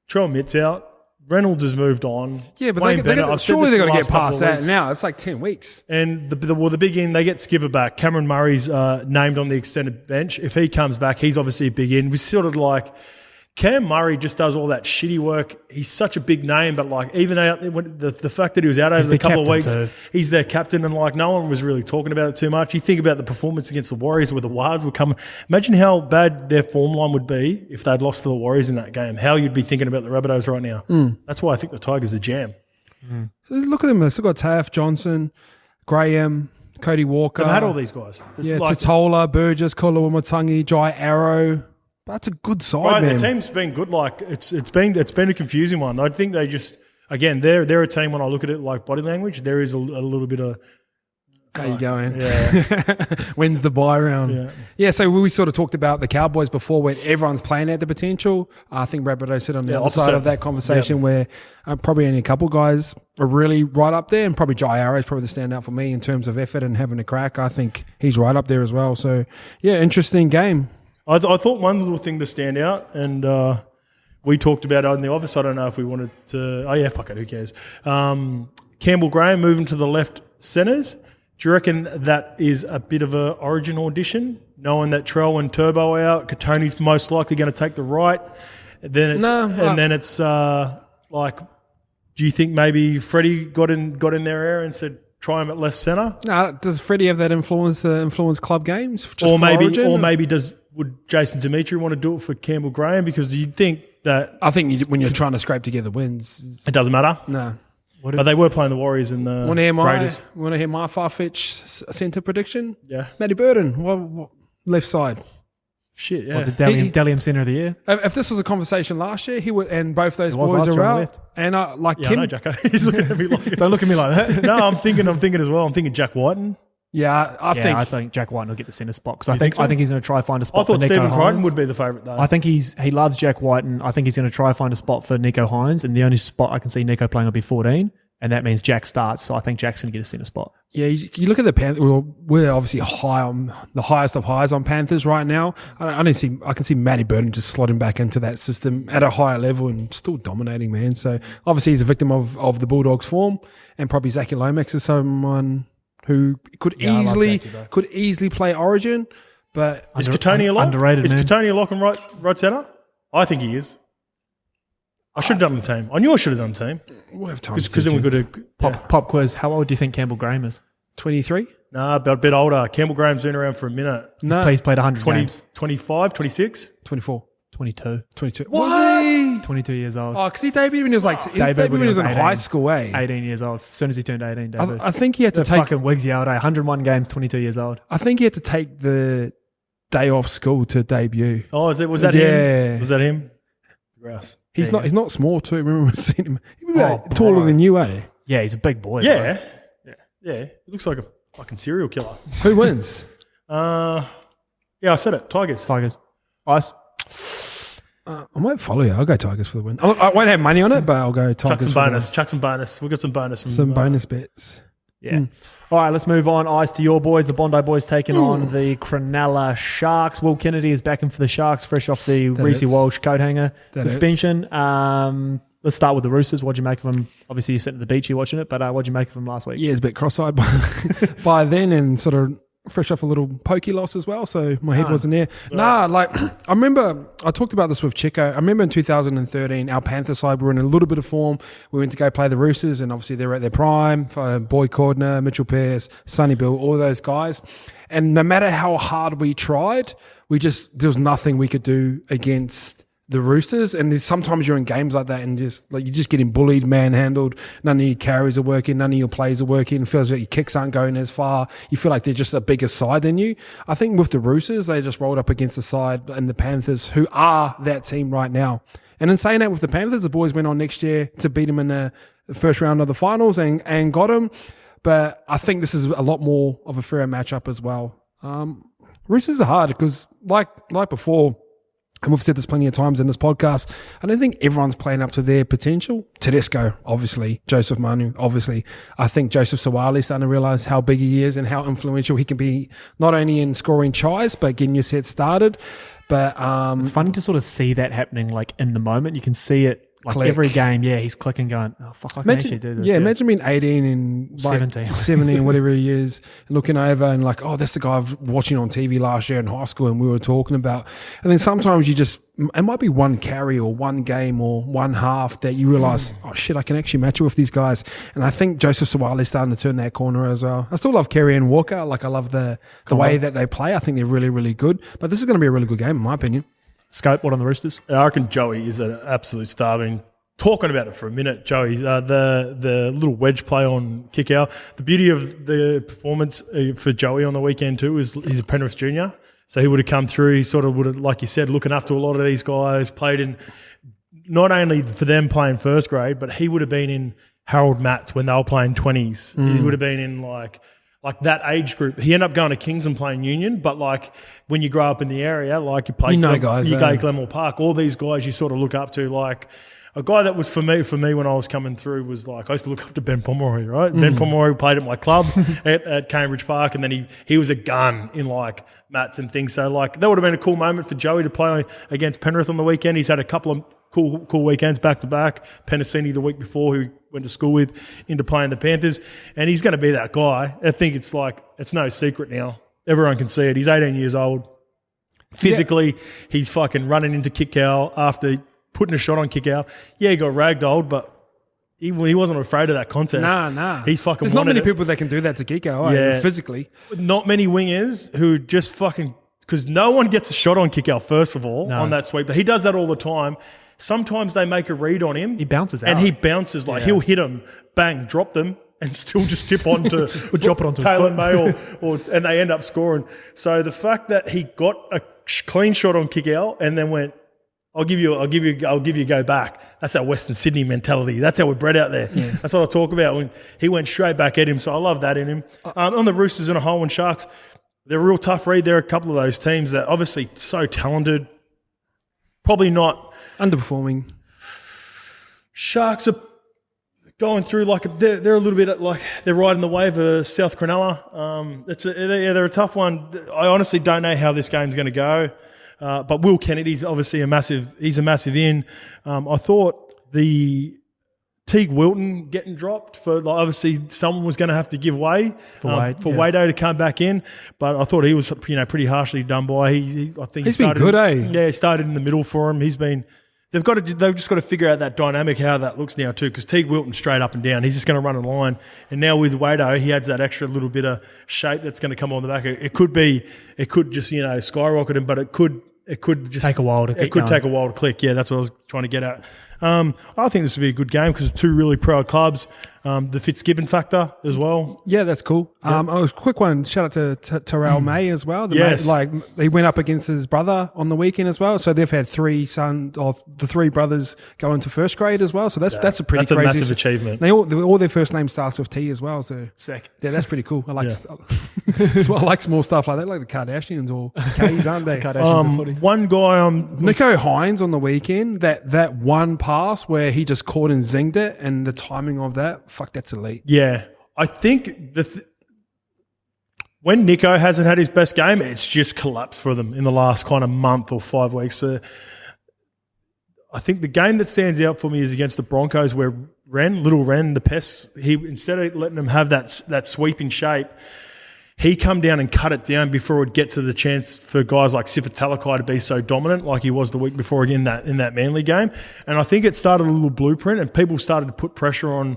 Latrell Mitt's out. Reynolds has moved on. Yeah, but surely they've got to get past that now. It's like 10 weeks. And the big in, they get Skipper back. Cameron Murray's named on the extended bench. If he comes back, he's obviously a big in. We're sort of like... Cam Murray just does all that shitty work. He's such a big name, but even out the fact that he was out over the couple of weeks, he's their captain, and no one was really talking about it too much. You think about the performance against the Warriors where the Wars were coming. Imagine how bad their form line would be if they'd lost to the Warriors in that game. How you'd be thinking about the Rabbitohs right now. That's why I think the Tigers are jam. So look at them. They've still got Taff, Johnson, Graham, Cody Walker. They've had all these guys. Totola, Burgess, Koloamatangi, Jai Arrow. That's a good side, man. The team's been good. It's been a confusing one. I think they just they're a team. When I look at it like body language, there is a little bit of how you going? Yeah. When's the buy round? Yeah. So we sort of talked about the Cowboys before, where everyone's playing at the potential. I think Rabbitohs sit on the other side of that conversation, where probably only a couple guys are really right up there, and probably Jai Arrow is probably the standout for me in terms of effort and having a crack. I think he's right up there as well. So interesting game. I thought one little thing to stand out, and we talked about it in the office. I don't know if we wanted to... Oh, yeah, fuck it, who cares? Campbell Graham moving to the left centres. Do you reckon that is a bit of an origin audition, knowing that Trell and Turbo are out? Katoni's most likely going to take the right. Do you think maybe Freddie got in their area and said, try him at left centre? No, does Freddie have that influence club games? Would Jason Dimitri want to do it for Campbell Graham? Because you'd think that... I think when you're trying to scrape together wins... It doesn't matter? No. But they were playing the Warriors and the Raiders. Want to hear my far-fetched centre prediction? Yeah. Matty Burden, left side. Shit, yeah. The Dalian Centre of the Year. If this was a conversation last year, he would, and both those boys are out. And I know, Jacko. He's looking at me like... Don't look at me like that. No, I'm thinking as well. I'm thinking Jack Whiten. Yeah, I think Jack Whiten will get the centre spot because I think he's going to try to find a spot. I thought for Nico Stephen Crichton Hines. would be the favourite though. I think he loves Jack Whiten. I think he's going to try to find a spot for Nico Hines, and the only spot I can see Nico playing will be 14, and that means Jack starts. So I think Jack's going to get a centre spot. Yeah, you look at the Panthers. We're obviously high on the highest of highs on Panthers right now. I can see Matty Burton just slotting back into that system at a higher level and still dominating, man. So obviously he's a victim of the Bulldogs' form, and probably Zachy Lomax is someone who could easily play Origin, but is Katoni a lock? Underrated, is man. Katoni a lock and right centre? I think he is. I should have done the team. I knew I should have done the team. We'll have time Because then we could have... Pop quiz. How old do you think Campbell Graham is? 23? Nah, about a bit older. Campbell Graham's been around for a minute. No. He's played 100 20, games. 25, 26? 24. 22. 22. What? He's 22 years old. Oh, because he debuted when he was like, he debuted when he was in 18. high school, eh? 18 years old. As soon as he turned 18, David. I think he had to the take. fucking wigs you out, eh? 101 games, 22 years old. I think he had to take the day off school to debut. Oh, was that Yeah. him? Was that him? Grouse. He's not small too. Remember we seen him? He was about Oh, taller bro. than you, eh? Yeah, he's a big boy. Yeah. Bro. Yeah. He looks like a fucking serial killer. Who wins? Yeah, I said it. Tigers. Tigers. Ice. I might follow you. I'll go Tigers for the win. I won't have money on it, but I'll go Chuck Tigers. some for the bonus. win. Chuck some bonus. We've got some bonus from Some bonus bets. Yeah. All right, let's move on. Ice to your boys. The Bondi boys taking on the Cronulla Sharks. Will Kennedy is back in for the Sharks, fresh off the Reece Walsh coat hanger suspension. Let's start with the Roosters. What'd you make of them? Obviously, you're sitting at the beach, you're watching it, but what'd you make of them last week? Yeah, it's a bit cross-eyed by then and sort of fresh off a little pokey loss as well, so my head wasn't there. Nah, like, I remember, I talked about this with Chico. I remember in 2013, our Panther side were in a little bit of form. We went to go play the Roosters, and obviously they were at their prime. Boy Cordner, Mitchell Pearce, Sonny Bill, all those guys. And no matter how hard we tried, there was nothing we could do against the Roosters. And sometimes you're in games like that and you're just getting bullied, manhandled. None of your carries are working. None of your plays are working. It feels like your kicks aren't going as far. You feel like they're just a bigger side than you. I think with the Roosters, they just rolled up against the side and the Panthers, who are that team right now. And in saying that, with the Panthers, the boys went on next year to beat them in the first round of the finals and got them. But I think this is a lot more of a fair matchup as well. Roosters are hard because like before, and we've said this plenty of times in this podcast, I don't think everyone's playing up to their potential. Tedesco, obviously. Joseph Manu, obviously. I think Joseph Sawali's starting to realise how big he is and how influential he can be, not only in scoring tries, but getting your set started. But it's funny to sort of see that happening like in the moment. You can see it like click. Every game, he's clicking going, oh, fuck, I can actually do this. Yeah, imagine being 18 and like 17, whatever he is, and looking over and like, oh, that's the guy I was watching on TV last year in high school and we were talking about. And then sometimes it might be one carry or one game or one half that you realise, oh shit, I can actually match it with these guys. And I think Joseph Sawali is starting to turn that corner as well. I still love Kerry and Walker. Like I love the way that they play. I think they're really, really good. But this is going to be a really good game in my opinion. Scope, what on the Roosters? I reckon Joey is an absolute star. I mean, talking about it for a minute, Joey, the little wedge play on kick out. The beauty of the performance for Joey on the weekend too is he's a Penrith junior. So he would have come through. He sort of would have, like you said, looking after a lot of these guys, played in not only for them playing first grade, but he would have been in Harold Matts when they were playing 20s. He would have been in like that age group. He ended up going to Kings and playing Union, but like when you grow up in the area, like you play, guys, you go Glenmore Park, all these guys you sort of look up to. Like a guy that was for me when I was coming through was like, I used to look up to Ben Pomeroy, right? Ben Pomeroy played at my club at Cambridge Park, and then he was a gun in like mats and things. So like that would have been a cool moment for Joey to play against Penrith on the weekend. He's had a couple of cool weekends back to back. Penasini the week before, who went to school with, into playing the Panthers, and he's going to be that guy. I think it's no secret now. Everyone can see it. He's 18 years old. Physically, he's fucking running into Kickow after putting a shot on Kickow. Yeah, he got ragdolled, but he wasn't afraid of that contest. Nah. He's fucking. There's not many people that can do that to Kickow, physically. Not many wingers who just fucking, because no one gets a shot on Kickow first of all on that sweep, but he does that all the time. Sometimes they make a read on him. He bounces out. And he bounces he'll hit them, bang, drop them, and still just tip onto or drop it onto Taylor his May and they end up scoring. So the fact that he got a clean shot on kick out and then went, I'll give you go back. That's that Western Sydney mentality. That's how we're bred out there. Yeah. That's what I talk about. When he went straight back at him. So I love that in him. On the Roosters and a whole and Sharks, they're a real tough read. They're a couple of those teams that obviously so talented, probably not underperforming. Sharks are going through they're a little bit like they're riding the wave of South Cronulla. They're a tough one. I honestly don't know how this game's going to go. But Will Kennedy's obviously a massive in. I thought the Teague Wilton getting dropped for obviously someone was going to have to give way for Wado to come back in. But I thought he was pretty harshly done by. I think he's been good, eh? Yeah, he started in the middle for him. He's been They've just got to figure out that dynamic, how that looks now too, because Teague Wilton's straight up and down. He's just going to run a line. And now with Wado, he adds that extra little bit of shape that's going to come on the back. It could just, skyrocket him, but it could just take a while to take a while to click. Yeah, that's what I was trying to get at. I think this would be a good game because two really proud clubs. The Fitzgibbon factor as well. Yeah, that's cool. Yep. A quick one. Shout out to Terrell May as well. Yes. He went up against his brother on the weekend as well. So they've had three sons of the three brothers go into first grade as well. So that's a pretty crazy. That's a massive achievement. All their first name starts with T as well. So sick. Yeah, that's pretty cool. I like I like small stuff like that, like the Kardashians or K's, aren't they? Kardashians are funny. One guy Nico Hines on the weekend, that one pass where he just caught and zinged it, and the timing of that, fuck, that's elite. Yeah. I think when Nico hasn't had his best game, it's just collapsed for them in the last kind of month or 5 weeks. So I think the game that stands out for me is against the Broncos where Little Ren, the pest, he instead of letting them have that sweeping shape, he come down and cut it down before it would get to the chance for guys like Sifa Talakai to be so dominant like he was the week before in that Manly game. And I think it started a little blueprint and people started to put pressure on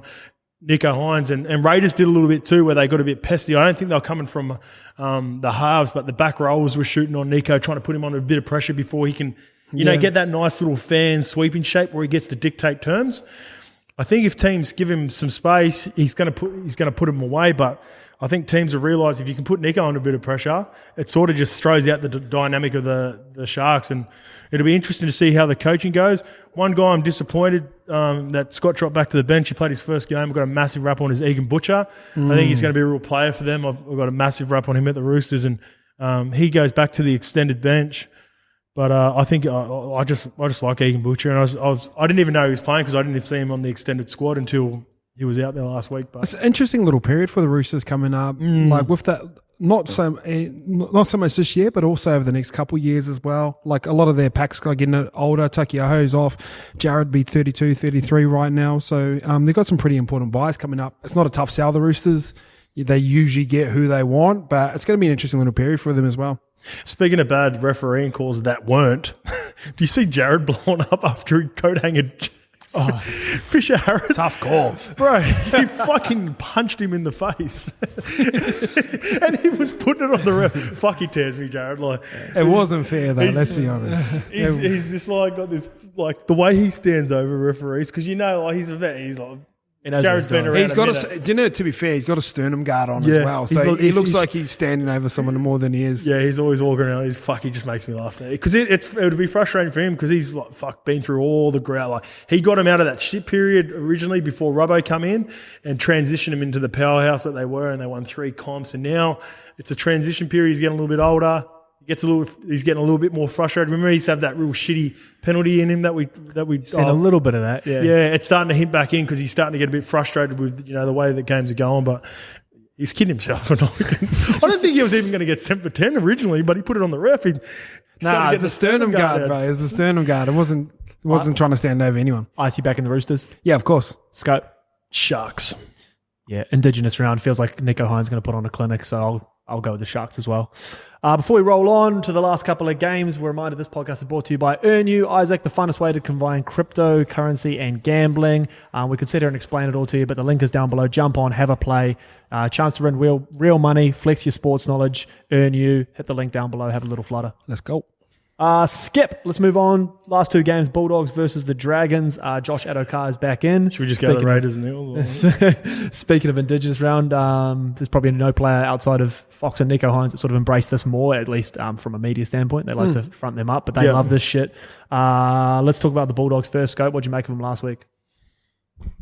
Nico Hines and Raiders did a little bit too where they got a bit pesty. I don't think they were coming from the halves, but the back rows were shooting on Nico, trying to put him under a bit of pressure before he can, get that nice little fan sweeping shape where he gets to dictate terms. I think if teams give him some space, he's going to put him away, but I think teams have realised if you can put Nico under a bit of pressure, it sort of just throws out the dynamic of the Sharks, and it'll be interesting to see how the coaching goes. One guy I'm disappointed that Scott dropped back to the bench. He played his first game. I've got a massive rap on his Egan Butcher. I think he's going to be a real player for them. I've got a massive rap on him at the Roosters, and he goes back to the extended bench. But I think I just like Egan Butcher, and I didn't even know he was playing because I didn't see him on the extended squad until he was out there last week. But it's an interesting little period for the Roosters coming up, like with that. Not so much this year, but also over the next couple of years as well. Like a lot of their packs are getting older. Takiaho's off. Jared be 32, 33 right now. So they've got some pretty important buys coming up. It's not a tough sell, the Roosters. They usually get who they want, but it's going to be an interesting little period for them as well. Speaking of bad refereeing calls that weren't, do you see Jared blown up after he coat hanger Fisher Harris? Tough call. Bro, he fucking punched him in the face. And he was putting it on the ref. Fuck, he tears me, Jared. It wasn't fair, though, let's be honest. He's just got this, the way he stands over referees, because he's a vet. He's like, Jared's been around. He's got to be fair, he's got a sternum guard on as well. So he looks like he's standing over someone more than he is. Yeah, he's always walking around. He just makes me laugh. Because it would be frustrating for him because he's been through all the grout. He got him out of that shit period originally before Robbo come in and transitioned him into the powerhouse that they were, and they won 3 comps. And now it's a transition period. He's getting a little bit older. He's getting a little bit more frustrated. Remember, he used to have that real shitty penalty in him that we seen a little bit of that. Yeah, it's starting to hint back in because he's starting to get a bit frustrated with the way that games are going. But he's kidding himself. I don't think he was even going to get sent for 10 originally, but he put it on the ref. The sternum guard, bro. It was the sternum guard. It wasn't trying to stand over anyone. Icy back in the Roosters. Yeah, of course. Scope. Sharks. Yeah, Indigenous round. Feels like Nico Hines going to put on a clinic, so I'll go with the Sharks as well. Before we roll on to the last couple of games, we're reminded this podcast is brought to you by Earn You. Isaac, the funnest way to combine cryptocurrency and gambling. We could sit here and explain it all to you, but the link is down below. Jump on, have a play. Chance to win real money, flex your sports knowledge. Earn You. Hit the link down below, have a little flutter. Let's go. Skip, let's move on. Last 2 games, Bulldogs versus the Dragons. Josh Adokar is back in. Should we just go to the Raiders and Eels? Speaking of Indigenous round, there's probably no player outside of Fox and Nico Hines that sort of embrace this more, at least from a media standpoint. They like to front them up, but they love this shit. Let's talk about the Bulldogs first. Scope, what'd you make of them last week?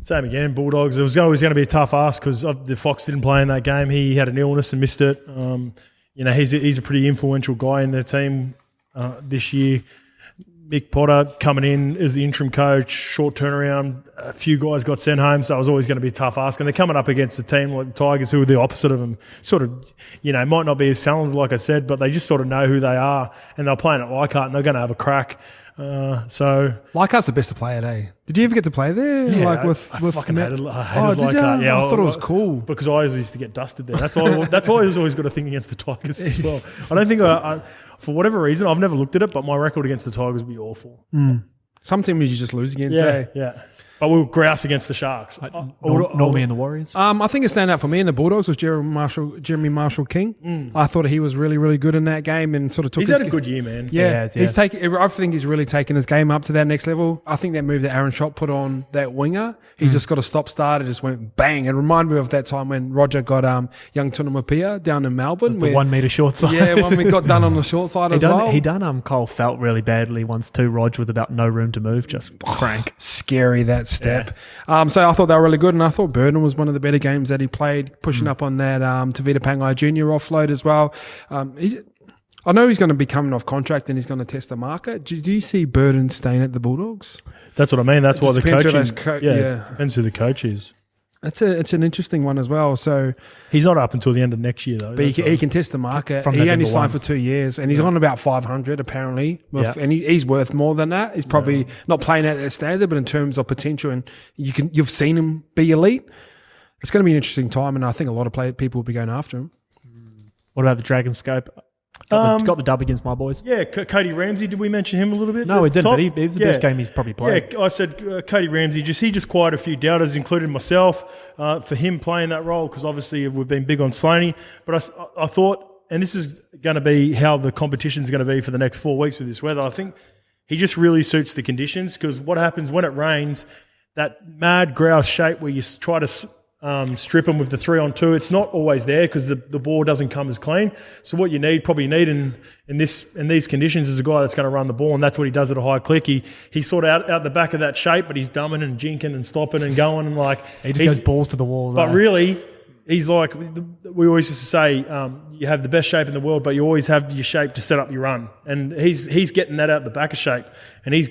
Same again, Bulldogs. It was always going to be a tough ask because the Fox didn't play in that game. He had an illness and missed it. He's a pretty influential guy in their team. This year, Mick Potter coming in as the interim coach, short turnaround, a few guys got sent home, so it was always going to be a tough ask. And they're coming up against a team like the Tigers who are the opposite of them. Sort of, might not be as talented like I said, but they just sort of know who they are, and they're playing at Leichhardt and they're going to have a crack. Leichhardt's the best to play at, eh? Did you ever get to play there? Yeah, I fucking hated Leichhardt. Yeah, I thought it was cool. Because I always used to get dusted there. That's why I always got a thing against the Tigers as well. I don't think for whatever reason, I've never looked at it, but my record against the Tigers would be awful. Some teams you just lose against. Yeah. But we'll grouse against the Sharks. Not me and the Warriors. I think a standout for me in the Bulldogs was Jeremy Marshall King. I thought he was really, really good in that game and sort of took. He's had a good year, man. Yeah, he's taken. I think he's really taken his game up to that next level. I think that move that Aaron Schott put on that winger, he's just got a stop start. It just went bang. It reminded me of that time when Roger got young Tunamapia down in Melbourne. The 1 metre short side. Yeah, when we got done on the short side well. He done Cole Felt really badly once too, Rog, with about no room to move, just crank. Scary that step. So I thought they were really good, and I thought Burden was one of the better games that he played, pushing up on that Tavita Pangai Jr. offload as well. I know he's going to be coming off contract and he's going to test the market. Do you see Burden staying at the Bulldogs? That's what I mean. That's why the coach is. Yeah, depends who the coach is. It's an interesting one as well. So he's not up until the end of next year though. But he can test the market. He only signed for 2 years, and he's on about 500 apparently. And he's worth more than that. He's probably not playing at that standard, but in terms of potential, and you've seen him be elite. It's going to be an interesting time, and I think a lot of people will be going after him. What about the Dragon Scope? Got the dub against my boys. Yeah, Cody Ramsey. Did we mention him a little bit? No, we didn't. But he's the best game he's probably played. Yeah, I said Cody Ramsey. He just quieted a few doubters, including myself, for him playing that role because obviously we've been big on Slaney. But I thought, and this is going to be how the competition is going to be for the next 4 weeks with this weather. I think he just really suits the conditions because what happens when it rains, that mad grouse shape where you try to strip them with the 3-on-2. It's not always there because the ball doesn't come as clean. So what you probably need in these conditions is a guy that's going to run the ball, and that's what he does at a high click. He's sort of out the back of that shape, but he's dumbing and jinking and stopping and going and he just goes balls to the wall. But really, he's like we always used to say, you have the best shape in the world, but you always have your shape to set up your run. And he's getting that out the back of shape, and he's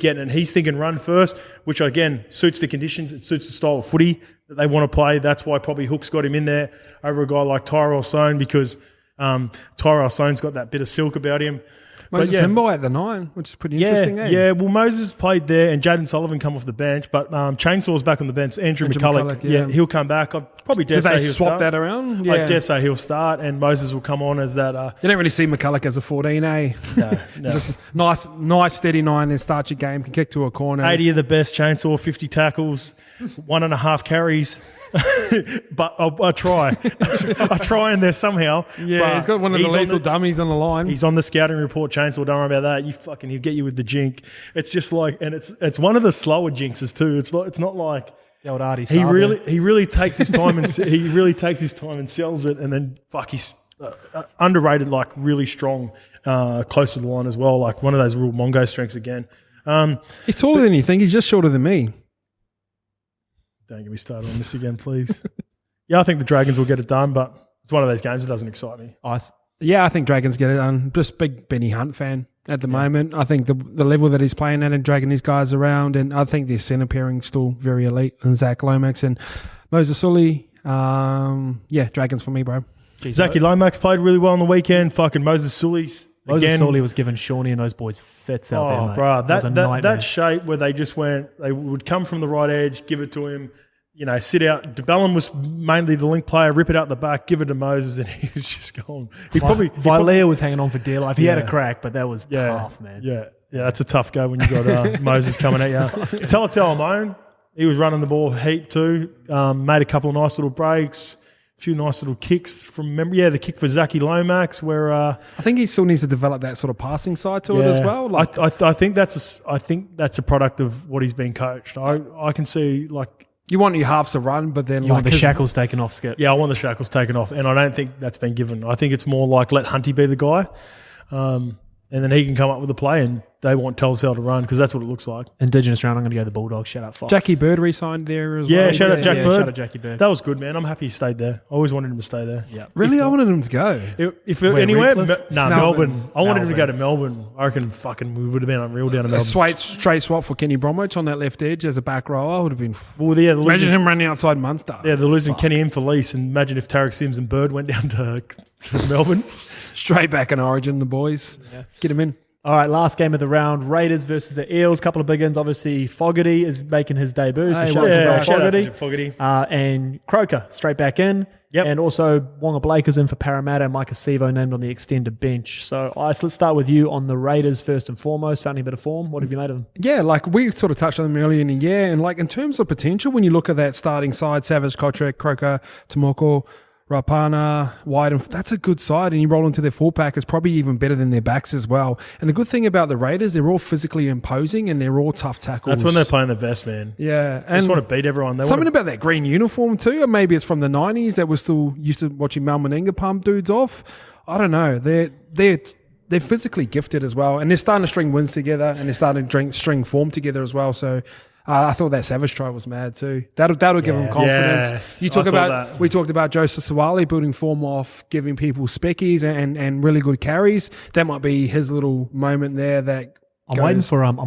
thinking run first, which again suits the conditions. It suits the style of footy that they want to play. That's why probably Hook's got him in there over a guy like Tyrell Sloan because Tyrell Sloan's got that bit of silk about him. Moses Simbai at the 9, which is pretty interesting. Yeah, well, Moses played there and Jaden Sullivan come off the bench, but Chainsaw's back on the bench. Andrew McCulloch, he'll come back. I'd probably dare say he'll swap start. that around? Yeah. I dare say he'll start and Moses will come on as that. You don't really see McCulloch as a 14, eh? No. Just nice steady 9 and start your game, can kick to a corner. 80 of the best, Chainsaw, 50 tackles, 1.5 carries. But I try. I try in there somehow. Yeah, he's got one of the lethal dummies on the line. He's on the scouting report, Chainsaw. Don't worry about that. He'll get you with the jink. It's just and it's one of the slower jinxes too. It's not like the old Artie. He really takes his time and sells it, and then he's underrated, really strong, close to the line as well. Like one of those real Mongo strengths again. He's taller than you think. He's just shorter than me. Don't get me started on this again, please. I think the Dragons will get it done, but it's one of those games that doesn't excite me. Yeah, I think Dragons get it done. Just big Benny Hunt fan at the moment. I think the level that he's playing at and dragging his guys around, and I think their centre pairing still very elite. And Zach Lomax and Moses Sully. Dragons for me, bro. Zachy Lomax played really well on the weekend. Fucking Moses Sully's. Moses Sully was giving Shawnee and those boys fits out there, mate. Bro, that shape where they just they would come from the right edge, give it to him, sit out. DeBellum was mainly the link player, rip it out the back, give it to Moses, and he was just gone. Vilea was hanging on for dear life. He had a crack, but that was tough, man. Yeah, that's a tough go when you got Moses coming at you. Talatau Amone, he was running the ball heap too, made a couple of nice little breaks. Few nice little kicks from memory. Yeah, the kick for Zachy Lomax, where I think he still needs to develop that sort of passing side to it as well. I think that's a product of what he's been coached. I can see you want your halves to run, but then you want the shackles taken off, Skip. Yeah, I want the shackles taken off, and I don't think that's been given. I think it's more like let Hunty be the guy, and then he can come up with a play, and they want Telltale to run because that's what it looks like. Indigenous round, I'm going to go the Bulldogs. Shout out Fox. Jackie Bird re-signed there as well. Yeah, shout out Shout out Jackie Bird. That was good, man. I'm happy he stayed there. I always wanted him to stay there. Yeah. Really? I wanted him to go. Anywhere? Melbourne. I wanted him to go to Melbourne. I reckon we would have been unreal down in Melbourne. Straight swap for Kenny Bromwich on that left edge as a back rower would have been... Imagine him running outside Munster. Yeah, they're losing Kenny in for Lease, and imagine if Tarek Sims and Bird went down to Melbourne. Straight back in Origin, the boys. Yeah. Get him in. All right, last game of the round. Raiders versus the Eels. Couple of big ins. Obviously, Fogarty is making his debut. So shout out to Fogarty. And Croker straight back in. Yep. And also Wonga Blake is in for Parramatta and Micah Sevo named on the extended bench. So let's start with you on the Raiders first and foremost. Found a bit of form. What have you made of them? Yeah, like we sort of touched on them earlier in the year. And like in terms of potential, when you look at that starting side, Savage, Kotrick, Croker, Tomoko, Rapana, White, that's a good side, and you roll into their full pack, it's probably even better than their backs as well. And the good thing about the Raiders, they're all physically imposing and they're all tough tackles. That's when they're playing the best, man. Yeah. They just want to beat everyone. Something about that green uniform too, or maybe it's from the 90s that we're still used to watching Mal Meninga pump dudes off. I don't know. They're physically gifted as well, and they're starting to string wins together, and they're starting to string form together as well. So I thought that Savage try was mad too. That'll give them confidence. Yes, We talked about Joseph Sawali building form off, giving people speckies and really good carries. That might be his little moment there. I'm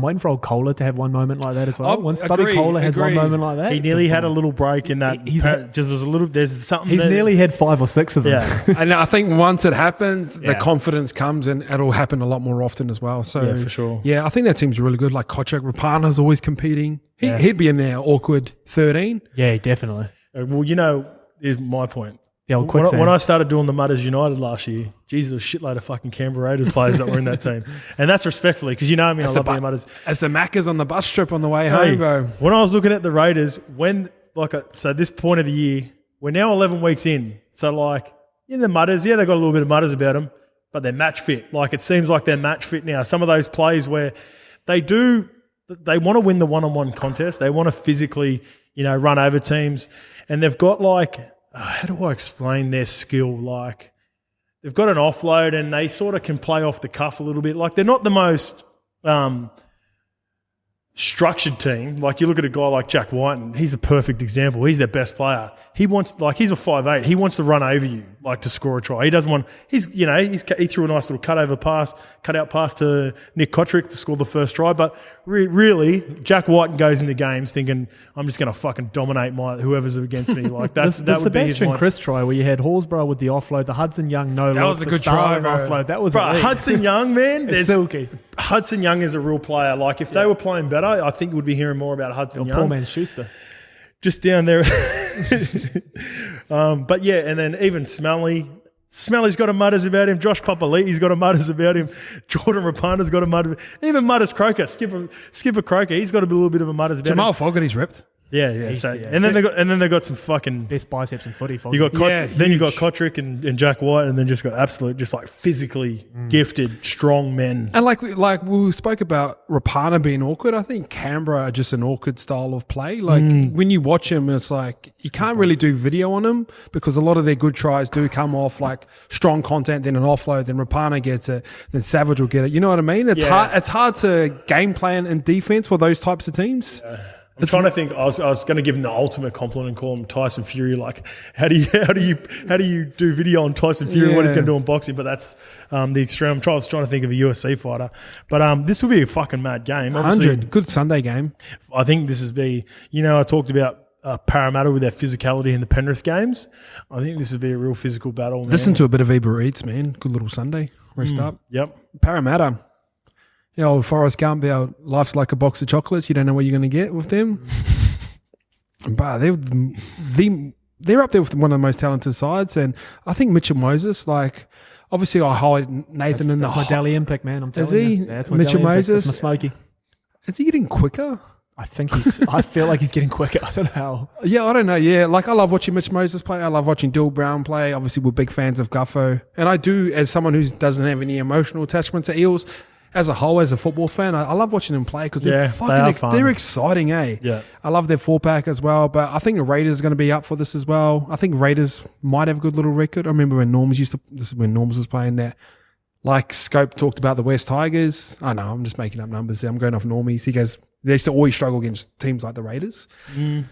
waiting for old Kohler to have one moment like that as well. When Stubby Kohler has one moment like that, he nearly had a little break in that. There's something. He's nearly had 5 or 6 of them. Yeah, and I think once it happens, the confidence comes, and it'll happen a lot more often as well. So yeah, for sure. Yeah, I think that team's really good. Like Kochak, Rapana's always competing. He'd be in there awkward 13. Yeah, definitely. Well, here's my point. The old when I started doing the Mutters United last year, Jesus, there was a shitload of fucking Canberra Raiders players that were in that team. And that's respectfully, because I love the Mutters. As the Maccas on the bus trip on the way home, bro. When I was looking at the Raiders, so this point of the year, we're now 11 weeks in. So in the Mutters, they've got a little bit of Mutters about them, but they're match fit. It seems like they're match fit now. Some of those plays where they want to win the one-on-one contest. They want to physically, run over teams. And they've got how do I explain their skill? They've got an offload and they sort of can play off the cuff a little bit. They're not the most structured team. You look at a guy like Jack White, and he's a perfect example. He's their best player. He wants, he's a 5'8". He wants to run over you, to score a try. He doesn't want, he threw a nice little cut out pass to Nick Kotrick to score the first try. But really, Jack White goes into games thinking, I'm just going to fucking dominate whoever's against me. That's the Sebastian Chris try where you had Horsburgh with the offload, the Hudson Young that was a good try, offload. That was Hudson Young, man. It's silky. Hudson Young is a real player. If they were playing better, I think we'd be hearing more about Hudson Young. Poor man Schuster. Just down there. But yeah, and then even Smelly's got a mutters about him. Josh Papali'i's got a mutters about him. Jordan Rapana's got a mutters. Even Mutters Croker, Skipper Croker, he's got a little bit of a mutters about Jamal him. Fogarty's ripped. Yeah. And then they got some fucking best biceps in footy. You got then you got Kotrick and Jack White, and then just got absolute, physically gifted, strong men. And like we spoke about Rapana being awkward, I think Canberra are just an awkward style of play. When you watch him, it's you can't really do video on him because a lot of their good tries do come off strong content, then an offload, then Rapana gets it, then Savage will get it. You know what I mean? It's hard. It's hard to game plan and defense for those types of teams. Yeah. I'm trying to think. I was going to give him the ultimate compliment and call him Tyson Fury. How do you do video on Tyson Fury? What he's going to do in boxing? But that's the extreme. I was trying to think of a UFC fighter. But this will be a fucking mad game. 100 good Sunday game. I think this is I talked about Parramatta with their physicality in the Penrith games. I think this would be a real physical battle. Man. Listen to a bit of Uber Eats, man. Good little Sunday. Rest up. Yep. Parramatta. Yeah, old Forrest Gump, life's like a box of chocolates. You don't know what you're going to get with them. But they're up there with one of the most talented sides. And I think Mitchell Moses, obviously I highlight Nathan that's my Dally pick, man. I'm telling you. Is he? That's my Mitchell Moses. That's my Smokey. Is he getting quicker? I feel like he's getting quicker. I don't know how. Yeah, I don't know. Yeah, I love watching Mitch Moses play. I love watching Dill Brown play. Obviously, we're big fans of Guffo. And I do, as someone who doesn't have any emotional attachment to Eels, as a whole, as a football fan, I love watching them play because they're exciting, eh? Yeah. I love their four-pack as well, but I think the Raiders are going to be up for this as well. I think Raiders might have a good little record. I remember when Norms was playing that. Scope talked about the West Tigers. I know, I'm just making up numbers there. I'm going off normies. He goes, they used to always struggle against teams like the Raiders. I'm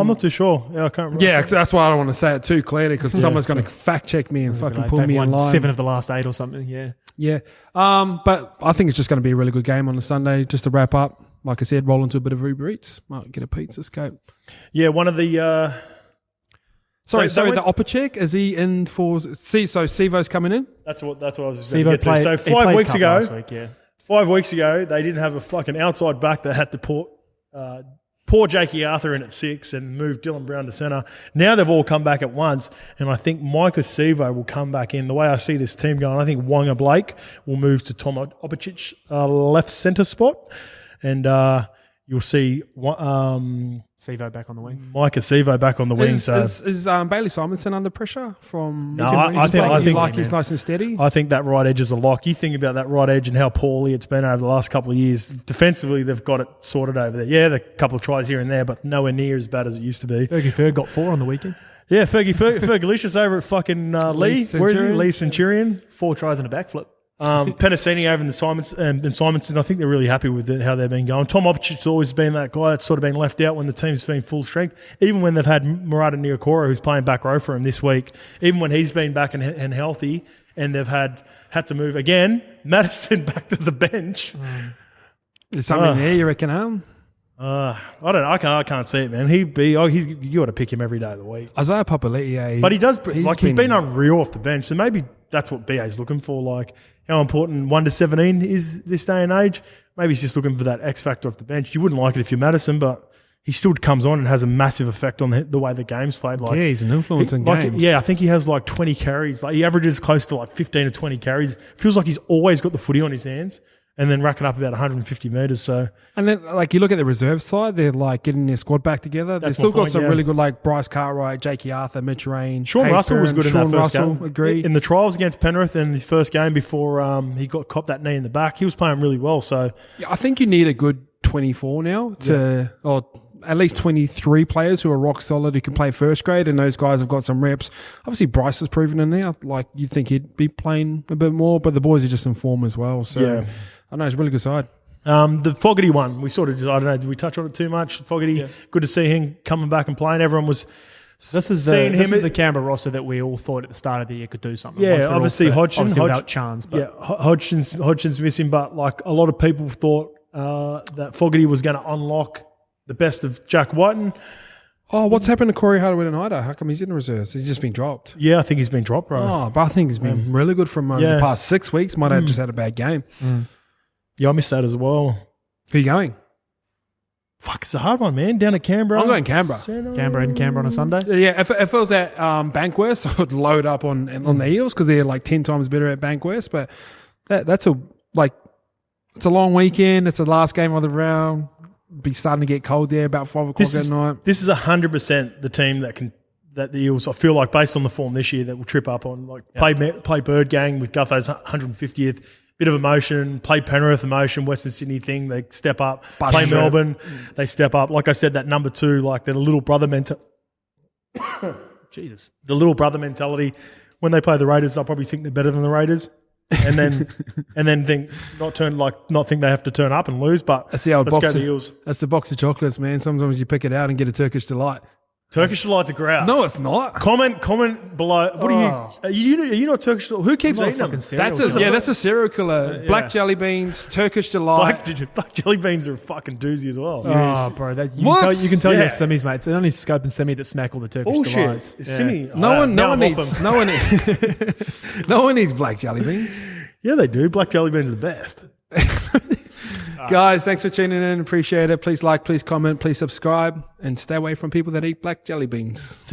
not too sure. Yeah, I can't remember. Yeah, that's why I don't want to say it too clearly because someone's going to fact check me and fucking pull me in line. 7 of the last 8 or something, yeah. Yeah. But I think it's just going to be a really good game on the Sunday. Just to wrap up, like I said, roll into a bit of Uber Eats. Might get a pizza, Scope. Yeah, one of the... Sorry, the Opacek, is he in for... So Sivo's coming in? That's what I was just going to get to. So 5 weeks ago... last week, yeah. 5 weeks ago, they didn't have a fucking outside back that had to pour Jakey Arthur in at 6 and move Dylan Brown to centre. Now they've all come back at once, and I think Micah Sivo will come back in. The way I see this team going, I think Wonga Blake will move to Tom Opicic left centre spot, and you'll see Sivo back on the wing. Micah Sivo back on the wing. Is Bailey Simonson under pressure from? No, I think like he's nice and steady. I think that right edge is a lock. You think about that right edge and how poorly it's been over the last couple of years. Defensively, they've got it sorted over there. Yeah, a couple of tries here and there, but nowhere near as bad as it used to be. Fergie Ferg got 4 on the weekend. Yeah, Fergalicious over at fucking Lee. Where is he? Lee Centurion. 4 tries and a backflip. Penasini over in the Simonson, I think they're really happy with how they've been going. Tom Opicic's always been that guy that's sort of been left out when the team's been full strength. Even when they've had Murata Niokora, who's playing back row for him this week, even when he's been back and healthy, and they've had to move again, Madison back to the bench. Is something there you reckon, I don't know. I can't see it, man. You got to pick him every day of the week. Isaiah Papali'i, But he does, he's been unreal off the bench. So maybe that's what BA's looking for. Like how important 1 to 17 is this day and age. Maybe he's just looking for that X factor off the bench. You wouldn't like it if you're Madison, but he still comes on and has a massive effect on the way the game's played. Like, yeah, he's an influence in games. Yeah, I think he has like 20 carries. Like he averages close to like 15 to 20 carries. Feels like he's always got the footy on his hands. And then racking up about 150 metres. So, and then like you look at the reserve side, they're like getting their squad back together. They've still got some really good like Bryce Cartwright, Jakey Arthur, Mitch Rain, Sean Russell was good in that first game. Agree. In the trials against Penrith in his first game before he got copped that knee in the back, he was playing really well. So yeah, I think you need a good 24 now or at least 23 players who are rock solid who can play first grade, and those guys have got some reps. Obviously, Bryce has proven it now. Like you'd think he'd be playing a bit more, but the boys are just in form as well. So. Yeah. I know, it's a really good side. The Fogarty one, we sort of just, I don't know, did we touch on it too much? Fogarty, good to see him coming back and playing. Everyone was This is the Canberra roster that we all thought at the start of the year could do something. Yeah, obviously Hodgson without chance. But. Yeah, Hodgson's missing, but like a lot of people thought that Fogarty was going to unlock the best of Jack Whiten. Oh, what's happened to Corey Hardaway Hyder? How come he's in the reserves? He's just been dropped. Yeah, I think he's been dropped, bro. Oh, but I think he's been really good from the past 6 weeks. Might have just had a bad game. Yeah, I missed that as well. Who are you going? Fuck, it's a hard one, man. Down to Canberra. I'm going Canberra. Canberra on a Sunday? Yeah, if it was at Bankwest, I would load up on the Eels because they're like 10 times better at Bankwest. But it's a long weekend. It's the last game of the round. Be starting to get cold there about 5 o'clock at night. This is 100% the team that the Eels, I feel like, based on the form this year, that will trip up on. Like play Bird Gang with Gutho's 150th. Bit of emotion, play Penrith emotion, Western Sydney thing, they step up. Play Melbourne, they step up. Like I said, that number 2, like their little brother Jesus. The little brother mentality. When they play the Raiders, they'll probably think they're better than the Raiders. And then think they have to turn up and lose, but that's the old let's box go the Eels. That's the box of chocolates, man. Sometimes you pick it out and get a Turkish Delight. Turkish Delight's a grouse. No, it's not. Comment below. What are you not Turkish Delight? Who keeps eating them? That's a serial killer. Black jelly beans, Turkish Delight. Black jelly beans are a fucking doozy as well. Oh, bro. You can tell your semis, mate. It's only Scope and Semi that smack all the Turkish Delights. Semi. No one needs black jelly beans. Yeah, they do. Black jelly beans are the best. Guys, thanks for tuning in. Appreciate it. Please like, please comment, please subscribe, and stay away from people that eat black jelly beans.